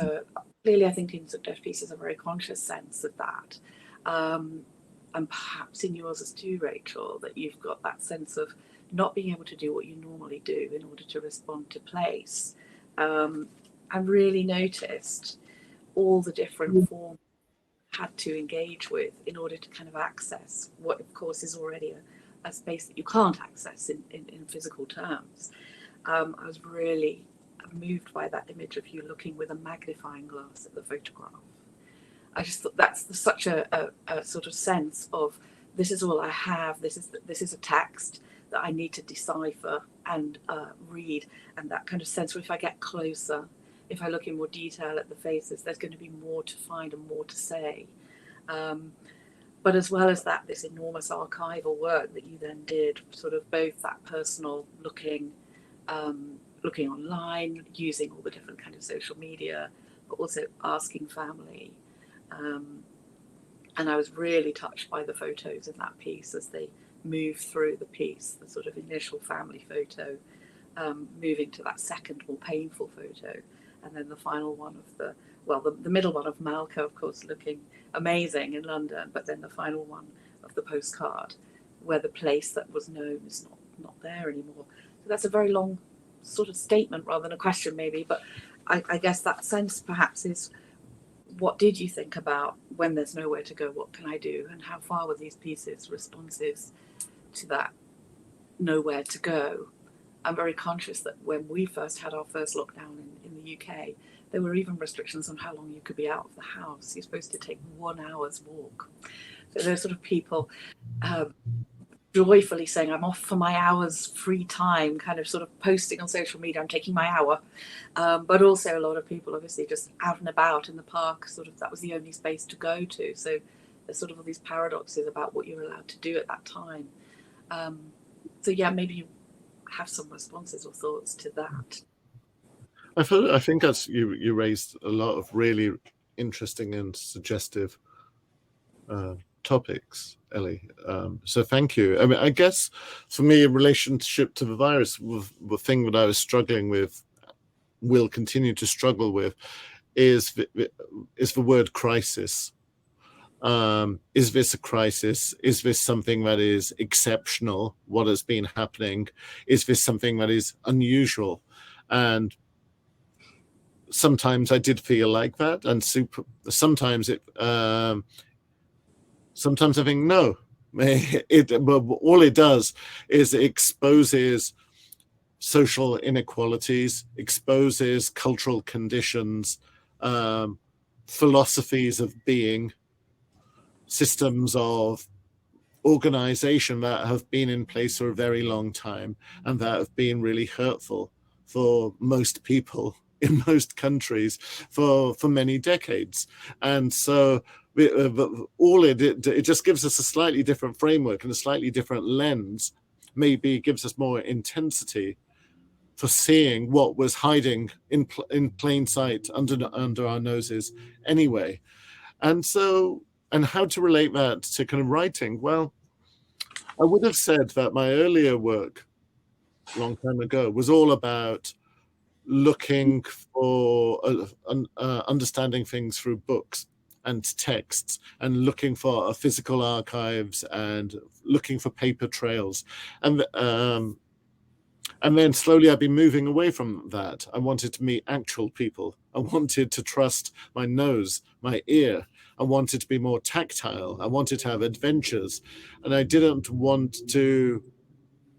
clearly, I think in Sukhdev's piece is a very conscious sense of that. And perhaps in yours as too, Rachel, that you've got that sense of not being able to do what you normally do in order to respond to place. I really noticed all the different forms you had to engage with in order to kind of access what, of course, is already a space that you can't access in physical terms. I was really moved by that image of you looking with a magnifying glass at the photograph. I just thought that's such a sort of sense of, this is all I have, this is a text that I need to decipher and read, and that kind of sense where if I get closer, if I look in more detail at the faces, there's going to be more to find and more to say. But as well as that, this enormous archival work that you then did, sort of both that personal looking online, using all the different kind of social media, but also asking family. And I was really touched by the photos in that piece as they move through the piece, the sort of initial family photo, moving to that second more painful photo, and then the final one of the middle one of Malka, of course, looking amazing in London, but then the final one of the postcard, where the place that was known is not there anymore. So that's a very long sort of statement rather than a question maybe, but I guess that sense perhaps is, what did you think about when there's nowhere to go, what can I do? And how far were these pieces responsive to that nowhere to go? I'm very conscious that when we first had our first lockdown in the UK, there were even restrictions on how long you could be out of the house. You're supposed to take 1 hour's walk. So there's sort of people joyfully saying, I'm off for my hour's free time, kind of sort of posting on social media, I'm taking my hour. But also a lot of people obviously just out and about in the park, sort of that was the only space to go to. So there's sort of all these paradoxes about what you're allowed to do at that time. So yeah, maybe have some responses or thoughts to that. I think that's you raised a lot of really interesting and suggestive topics, Ellie. So thank you. I mean, I guess for me, in relationship to the virus, the thing that I was struggling with, will continue to struggle with, is the word crisis. Is this a crisis? Is this something that is exceptional? What has been happening? Is this something that is unusual? And sometimes I did feel like that, and sometimes sometimes I think no. All it does is it exposes social inequalities, exposes cultural conditions, philosophies of being, systems of organization that have been in place for a very long time and that have been really hurtful for most people in most countries for many decades. And so it just gives us a slightly different framework and a slightly different lens, maybe gives us more intensity for seeing what was hiding in plain sight under our noses anyway. And so, and how to relate that to kind of writing? Well, I would have said that my earlier work, a long time ago, was all about looking for understanding things through books and texts, and looking for physical archives and looking for paper trails. And then slowly I've been moving away from that. I wanted to meet actual people. I wanted to trust my nose, my ear. I wanted to be more tactile. I wanted to have adventures. And I didn't want to,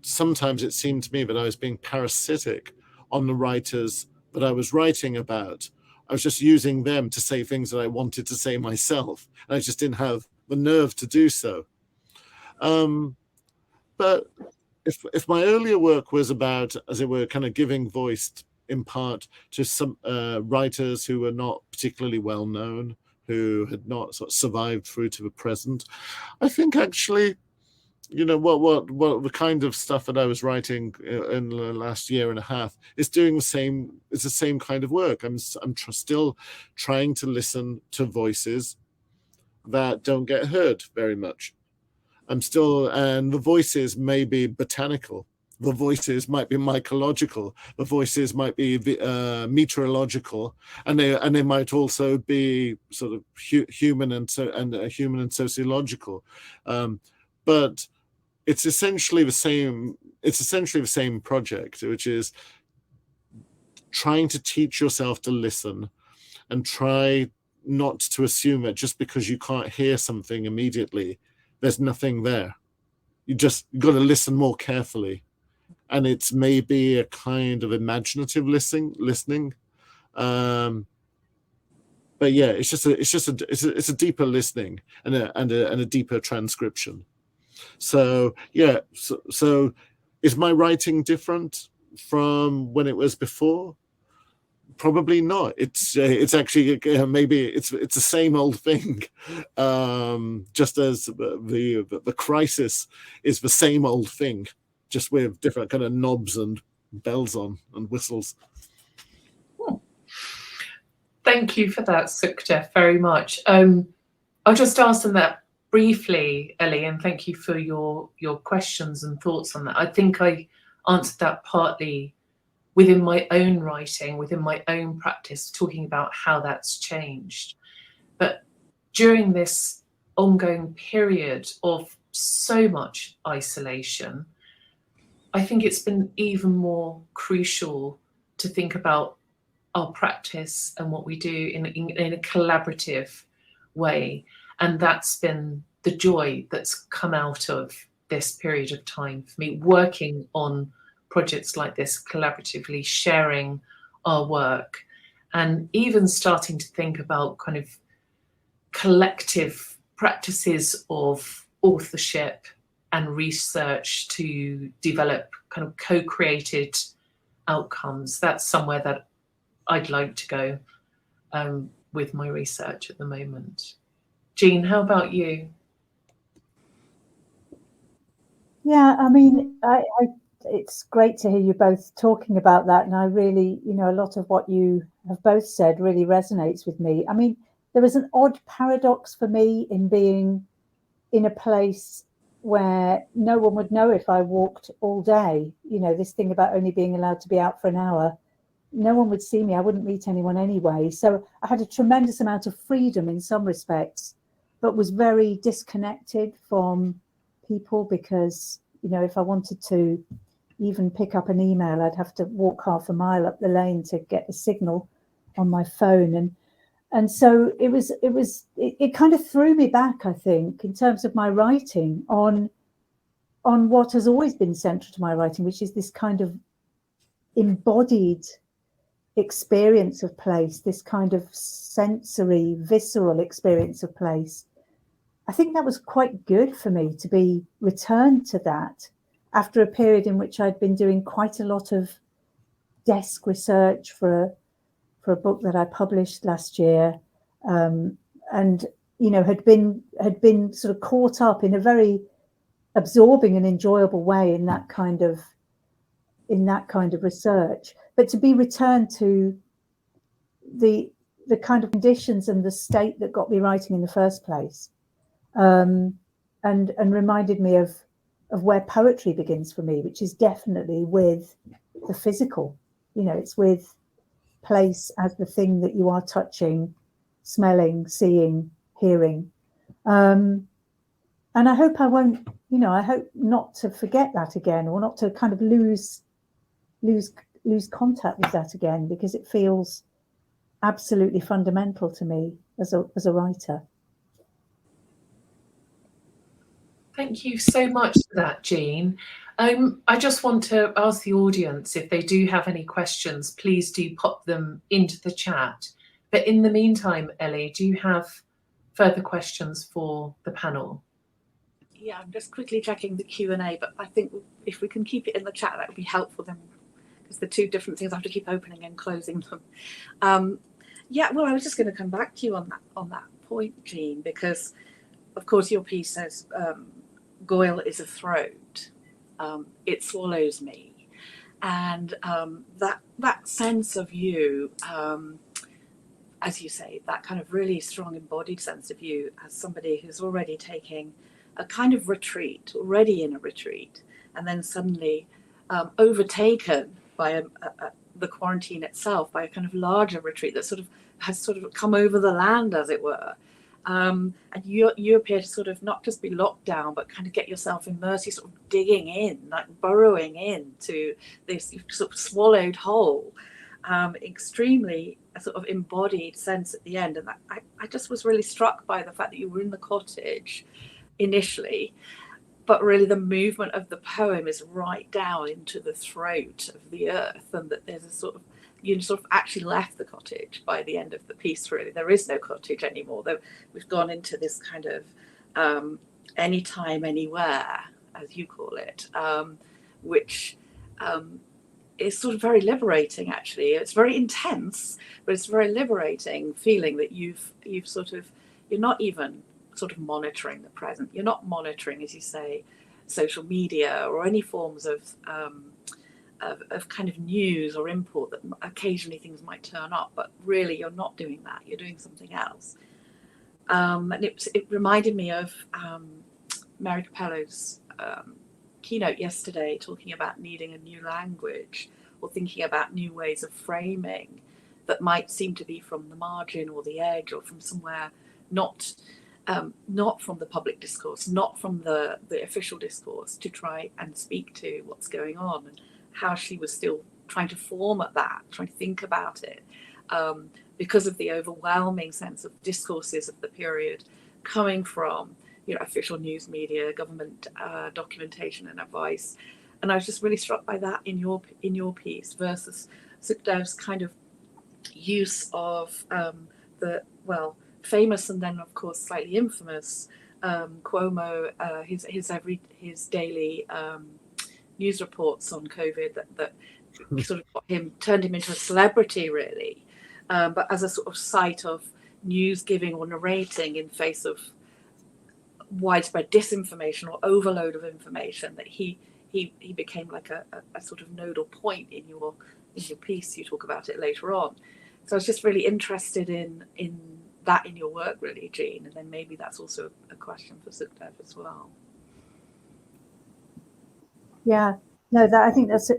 sometimes it seemed to me that I was being parasitic on the writers that I was writing about. I was just using them to say things that I wanted to say myself. And I just didn't have the nerve to do so. But if my earlier work was about, as it were, kind of giving voice in part to some writers who were not particularly well known, who had not sort of survived through to the present, I think actually, you know, what the kind of stuff that I was writing in the last year and a half is doing the same. It's the same kind of work. I'm still trying to listen to voices that don't get heard very much. And the voices may be botanical. The voices might be mycological. The voices might be meteorological, and they might also be sort of human and sociological. But it's essentially the same. It's essentially the same project, which is trying to teach yourself to listen, and try not to assume that just because you can't hear something immediately, there's nothing there. You got to listen more carefully, and it's maybe a kind of imaginative listening. But yeah, it's a deeper listening and a deeper transcription. So yeah, so is my writing different from when it was before? Probably not. It's actually maybe it's the same old thing, just as the crisis is the same old thing, just with different kind of knobs and bells on and whistles. Thank you for that, Sukhdev, very much. I'll just ask them that briefly, Ellie, and thank you for your questions and thoughts on that. I think I answered that partly within my own writing, within my own practice, talking about how that's changed. But during this ongoing period of so much isolation, I think it's been even more crucial to think about our practice and what we do in a collaborative way. And that's been the joy that's come out of this period of time for me, working on projects like this collaboratively, sharing our work, and even starting to think about kind of collective practices of authorship and research to develop kind of co-created outcomes. That's somewhere that I'd like to go with my research at the moment. Jean, how about you? Yeah, I mean, I it's great to hear you both talking about that. And I really, a lot of what you have both said really resonates with me. I mean, there was an odd paradox for me in being in a place where no one would know if I walked all day. This thing about only being allowed to be out for an hour. No one would see me. I wouldn't meet anyone anyway. So I had a tremendous amount of freedom in some respects, but was very disconnected from people because, if I wanted to even pick up an email, I'd have to walk half a mile up the lane to get a signal on my phone. And so it kind of threw me back, I think, in terms of my writing on what has always been central to my writing, which is this kind of embodied experience of place, this kind of sensory, visceral experience of place. I think that was quite good for me to be returned to that after a period in which I'd been doing quite a lot of desk research for a book that I published last year, and had been sort of caught up in a very absorbing and enjoyable way in that kind of research. But to be returned to the kind of conditions and the state that got me writing in the first place, and reminded me of where poetry begins for me, which is definitely with the physical. It's with place as the thing that you are touching, smelling, seeing, hearing. And I hope I won't, I hope not to forget that again, or not to kind of lose contact with that again, because it feels absolutely fundamental to me as a writer. Thank you so much for that, Jean. I just want to ask the audience, if they do have any questions, please do pop them into the chat. But in the meantime, Ellie, do you have further questions for the panel? Yeah, I'm just quickly checking the Q&A, but I think if we can keep it in the chat, that would be helpful then, because the two different things I have to keep opening and closing them. Yeah, well, I was just going to come back to you on that point, Jean, because of course your piece says Goyle is a throat. It swallows me, and that sense of you, as you say, that kind of really strong embodied sense of you as somebody who's already taking a kind of retreat, already in a retreat, and then suddenly overtaken by the quarantine itself, by a kind of larger retreat that has sort of come over the land, as it were. And you appear to sort of not just be locked down, but kind of get yourself immersed, sort of digging in, like burrowing into this sort of swallowed whole, extremely sort of embodied sense at the end. And I just was really struck by the fact that you were in the cottage initially, but really the movement of the poem is right down into the throat of the earth, and that there's a sort of, you sort of actually left the cottage by the end of the piece. Really, there is no cottage anymore. Though we've gone into this kind of anytime, anywhere, as you call it, which is sort of very liberating. Actually, it's very intense, but it's very liberating feeling that you're not even sort of monitoring the present. You're not monitoring, as you say, social media or any forms of kind of news or import that occasionally things might turn up, but really you're not doing that. You're doing something else. And it reminded me of Mary Capello's keynote yesterday, talking about needing a new language, or thinking about new ways of framing that might seem to be from the margin or the edge, or from somewhere not from the public discourse, not from the official discourse, to try and speak to what's going on, and how she was still trying to form at that, trying to think about it, because of the overwhelming sense of discourses of the period coming from, official news media, government documentation and advice. And I was just really struck by that in your piece versus Sukhdev's kind of use of the famous and then of course slightly infamous Cuomo, his daily news reports on COVID that sort of turned him into a celebrity, really, but as a sort of site of news giving or narrating in face of widespread disinformation or overload of information, that he he became like a sort of nodal point in your piece. You talk about it later on. So I was just really interested in that in your work, really, Jean, and then maybe that's also a question for Sukhdev as well. Yeah, no, I think that's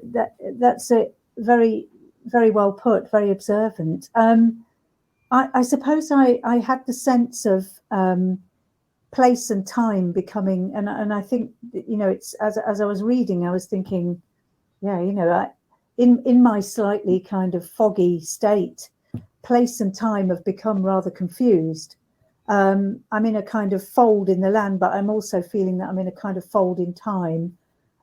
a very, very well put, very observant. I suppose I had the sense of place and time becoming, and I think, you know, it's as I was reading, I was thinking, yeah, you know, in my slightly kind of foggy state, place and time have become rather confused. I'm in a kind of fold in the land, but I'm also feeling that I'm in a kind of fold in time.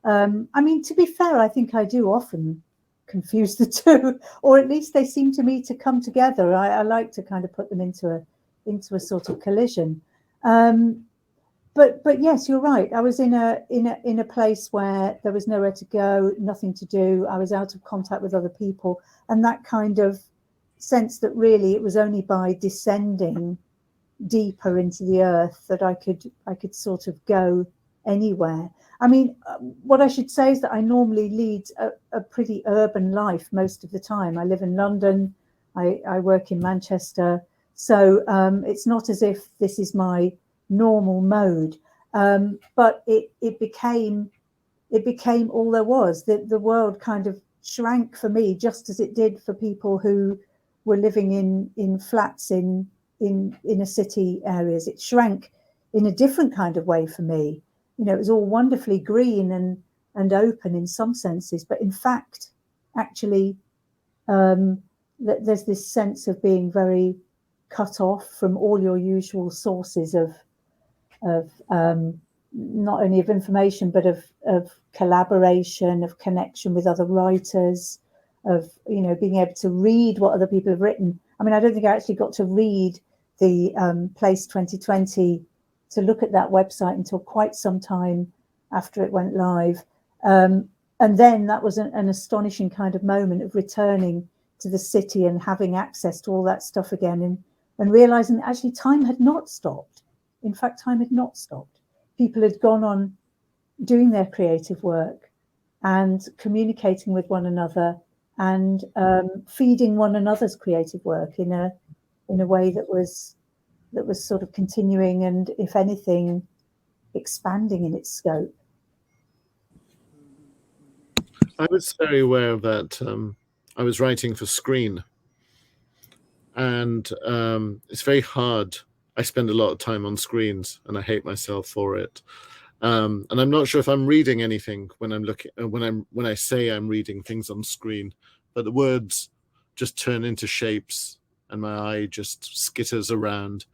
I mean, to be fair, I think I do often confuse the two, or at least they seem to me to come together. I like to kind of put them into a sort of collision. But yes, you're right. I was in a place where there was nowhere to go, nothing to do. I was out of contact with other people, and that kind of sense that really it was only by descending deeper into the earth that I could sort of go anywhere. I mean, what I should say is that I normally lead a pretty urban life most of the time. I live in London, I work in Manchester, so it's not as if this is my normal mode, but it became all there was. The world kind of shrank for me, just as it did for people who were living in flats in inner city areas. It shrank in a different kind of way for me. You know, it was all wonderfully green and open in some senses, but in fact, actually, there's this sense of being very cut off from all your usual sources of not only of information, but of collaboration, of connection with other writers, of, you know, being able to read what other people have written. I mean, I don't think I actually got to read the Place 2020, to look at that website until quite some time after it went live. And then that was an astonishing kind of moment of returning to the city and having access to all that stuff again, and realizing that actually time had not stopped. In fact, time had not stopped. People had gone on doing their creative work and communicating with one another and feeding one another's creative work in a way that was sort of continuing and, if anything, expanding in its scope. I was very aware of that. I was writing for screen, and it's very hard. I spend a lot of time on screens, and I hate myself for it. And I'm not sure if I'm reading anything when I'm looking when I say I'm reading things on screen, but the words just turn into shapes, and my eye just skitters around.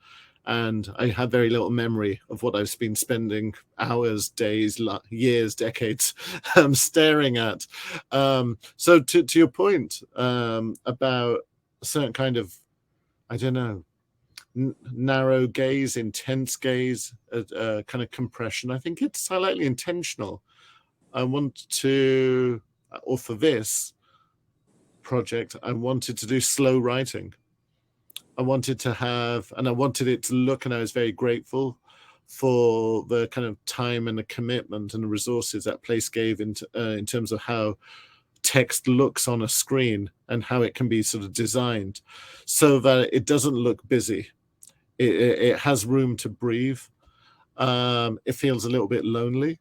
And I have very little memory of what I've been spending hours, days, years, decades staring at. So to your point about a certain kind of, I don't know, narrow gaze, intense gaze, kind of compression, I think it's slightly intentional. I want to, or for this project, I wanted to do slow writing. I wanted to have, and I wanted it to look, and I was very grateful for the kind of time and the commitment and the resources that place gave in terms of how text looks on a screen and how it can be sort of designed so that it doesn't look busy. It has room to breathe. It feels a little bit lonely.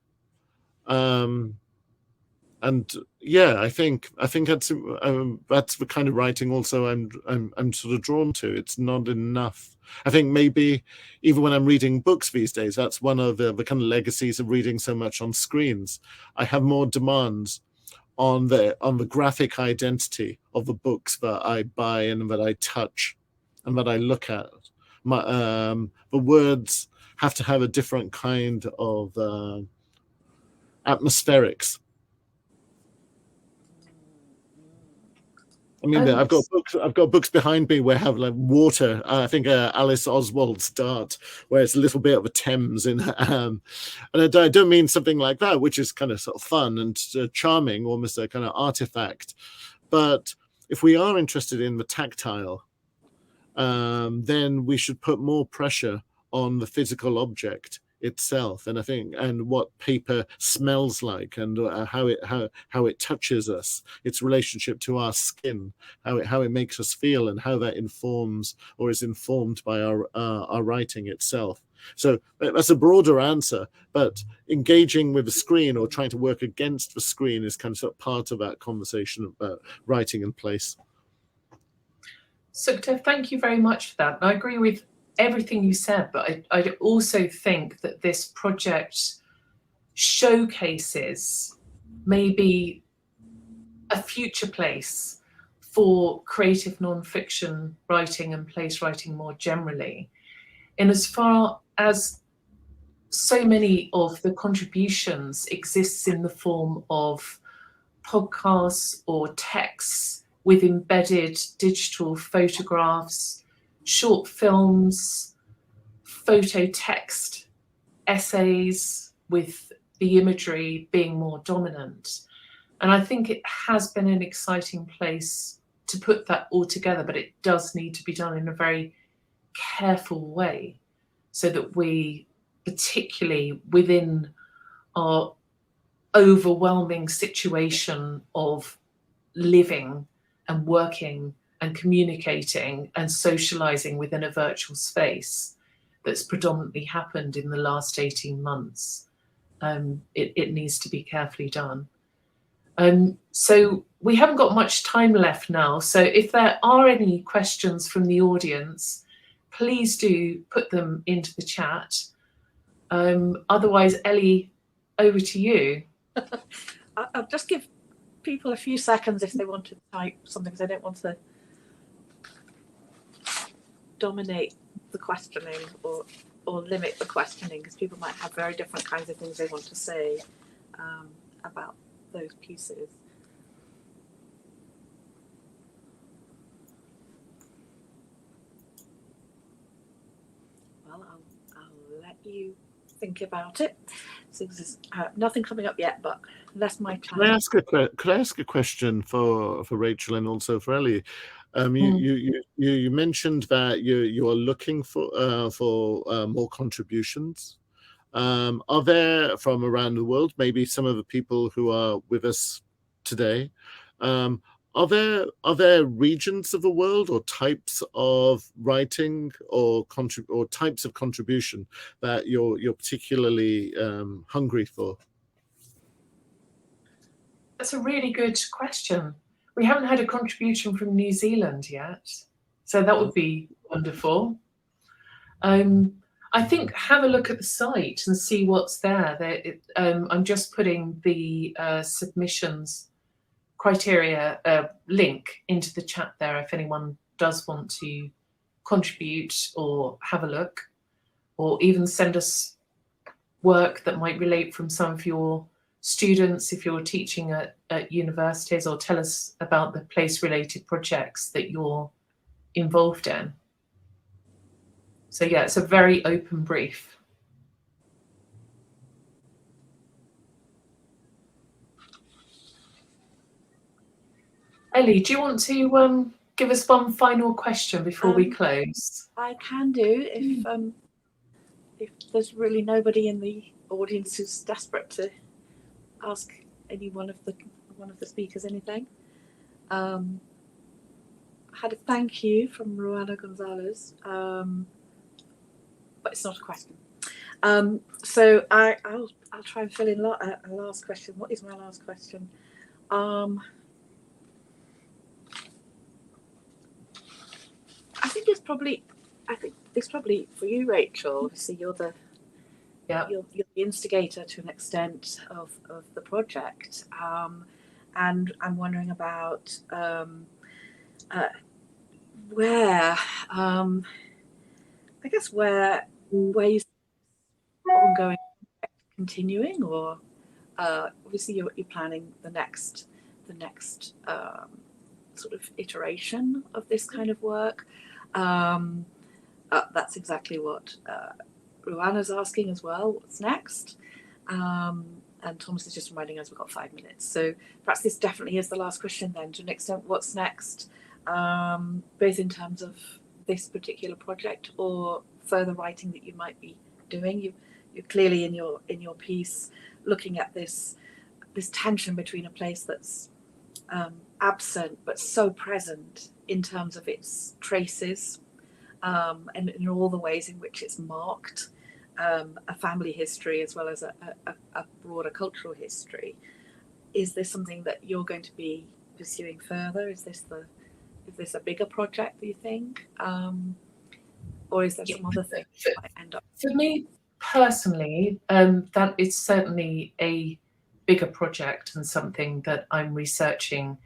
And yeah, I think that's the kind of writing also I'm sort of drawn to. It's not enough. I think maybe even when I'm reading books these days, that's one of the kind of legacies of reading so much on screens. I have more demands on the graphic identity of the books that I buy and that I touch and that I look at. The words have to have a different kind of atmospherics. I mean, I've got books behind me where I have like water. I think Alice Oswald's Dart, where it's a little bit of a Thames in, and I don't mean something like that, which is kind of sort of fun and charming, almost a kind of artifact. But if we are interested in the tactile, then we should put more pressure on the physical object itself, and I think, and what paper smells like, and how it touches us, its relationship to our skin, how it makes us feel, and how that informs or is informed by our writing itself. So that's a broader answer, but engaging with the screen or trying to work against the screen is kind of sort of part of that conversation about writing in place. Sukhdev, thank you very much for that. I agree with everything you said, but I also think that this project showcases maybe a future place for creative non-fiction writing and place writing more generally, in as far as so many of the contributions exists in the form of podcasts or texts with embedded digital photographs, short films, photo text, essays with the imagery being more dominant. And I think it has been an exciting place to put that all together, but it does need to be done in a very careful way so that we, particularly within our overwhelming situation of living and working and communicating and socializing within a virtual space that's predominantly happened in the last 18 months, it needs to be carefully done. So we haven't got much time left now. So if there are any questions from the audience, please do put them into the chat. Otherwise, Ellie, over to you. I'll just give people a few seconds if they want to type something, because I don't want to dominate the questioning or limit the questioning, because people might have very different kinds of things they want to say about those pieces. Well, I'll let you think about it. So there's nothing coming up yet, but that's my time. Could I ask a question for Rachel and also for Ellie? You mentioned that you are looking for more contributions. Are there, from around the world, maybe some of the people who are with us today, are there regions of the world or types of writing or types of contribution that you're particularly hungry for? That's a really good question. We haven't had a contribution from New Zealand yet, so that would be wonderful. I think have a look at the site and see what's there. I'm just putting the submissions criteria link into the chat there if anyone does want to contribute or have a look, or even send us work that might relate from some of your students if you're teaching at universities, or tell us about the place-related projects that you're involved in. So yeah, it's a very open brief. Ellie, do you want to give us one final question before we close? I can do, if there's really nobody in the audience who's desperate to ask any one of the speakers anything. I had a thank you from Ruana Gonzalez, but it's not a question. So I'll try and fill in a last question. What is my last question? I think it's probably for you, Rachel. Obviously, you're the instigator to an extent of the project, and I'm wondering about where you see ongoing continuing, or obviously you're planning the next sort of iteration of this kind of work. That's exactly what Ruana's asking as well. What's next? And Thomas is just reminding us we've got 5 minutes. So perhaps this definitely is the last question then, to an extent. What's next? Both in terms of this particular project or further writing that you might be doing. You've you're clearly in your piece looking at this tension between a place that's absent but so present in terms of its traces, and in all the ways in which it's marked a family history as well as a broader cultural history. Is this something that you're going to be pursuing further? Is this a bigger project, do you think? Or is there some other thing that might end up? For me personally, that is certainly a bigger project and something that I'm researching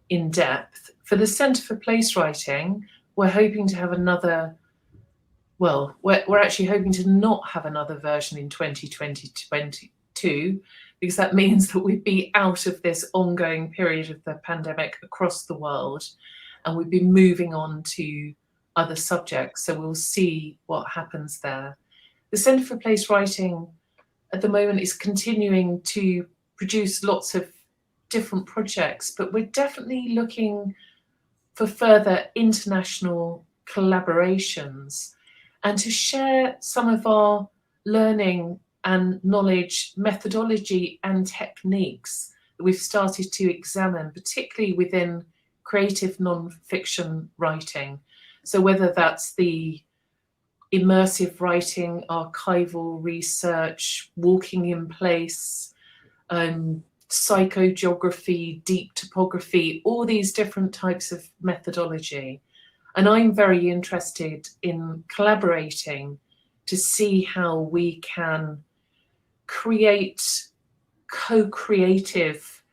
in depth. For the Centre for Place Writing, we're hoping to have another, well, we're actually hoping to not have another version in 2022, because that means that we'd be out of this ongoing period of the pandemic across the world, and we'd be moving on to other subjects. So we'll see what happens there. The Centre for Place Writing at the moment is continuing to produce lots of different projects, but we're definitely looking for further international collaborations and to share some of our learning and knowledge, methodology and techniques that we've started to examine, particularly within creative non-fiction writing. So whether that's the immersive writing, archival research, walking in place, psychogeography, deep topography, all these different types of methodology. And I'm very interested in collaborating to see how we can create co-creative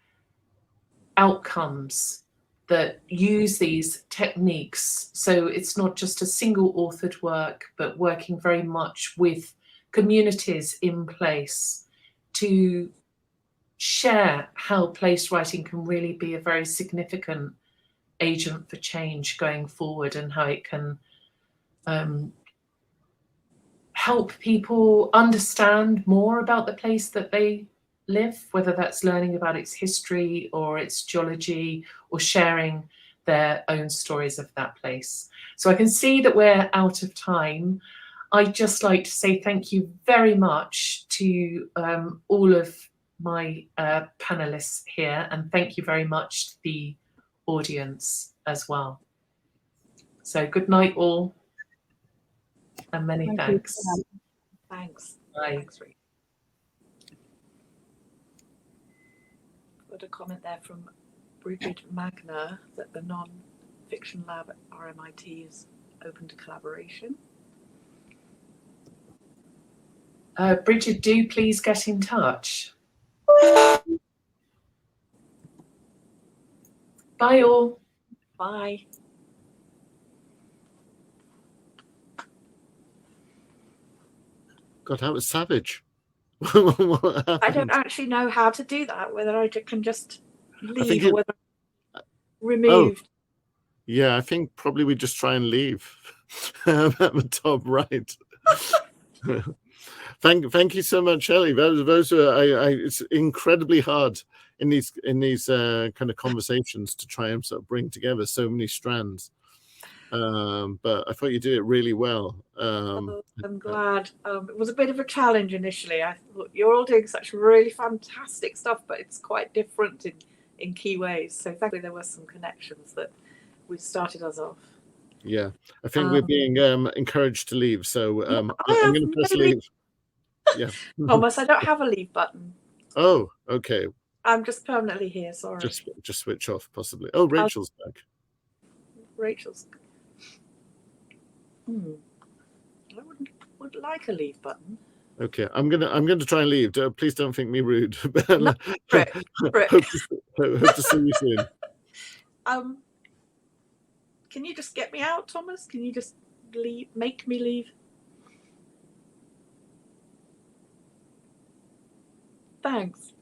outcomes that use these techniques. So it's not just a single authored work, but working very much with communities in place to share how place writing can really be a very significant agent for change going forward, and how it can help people understand more about the place that they live, whether that's learning about its history or its geology or sharing their own stories of that place. So I can see that we're out of time. I'd just like to say thank you very much to all of my panelists here, and thank you very much to the audience as well. So good night all, and many thanks. Thanks. Bye. Thanks, Ree. Got a comment there from Bridget Magner that the non-fiction lab at RMIT is open to collaboration. Bridget, do please get in touch. Bye all. Bye. God, that was savage. I don't actually know how to do that, whether I can just leave or whether remove. Oh, yeah, I think probably we just try and leave at the top right. Thank you so much, Ellie. Those are it's incredibly hard in these kind of conversations to try and sort of bring together so many strands. But I thought you did it really well. I'm glad. It was a bit of a challenge initially. I thought you're all doing such really fantastic stuff, but it's quite different in key ways. So thankfully there were some connections that we started us off. Yeah, I think we're being encouraged to leave. So I'm going to press leave. Yeah. Thomas, I don't have a leave button. Oh, okay. I'm just permanently here, sorry. Just switch off, possibly. Oh, Rachel's back. Rachel's. I would like a leave button. Okay, I'm gonna try and leave. Please don't think me rude. No, Rick. Hope to see you soon. Can you just get me out, Thomas? Can you just leave? Make me leave? Thanks.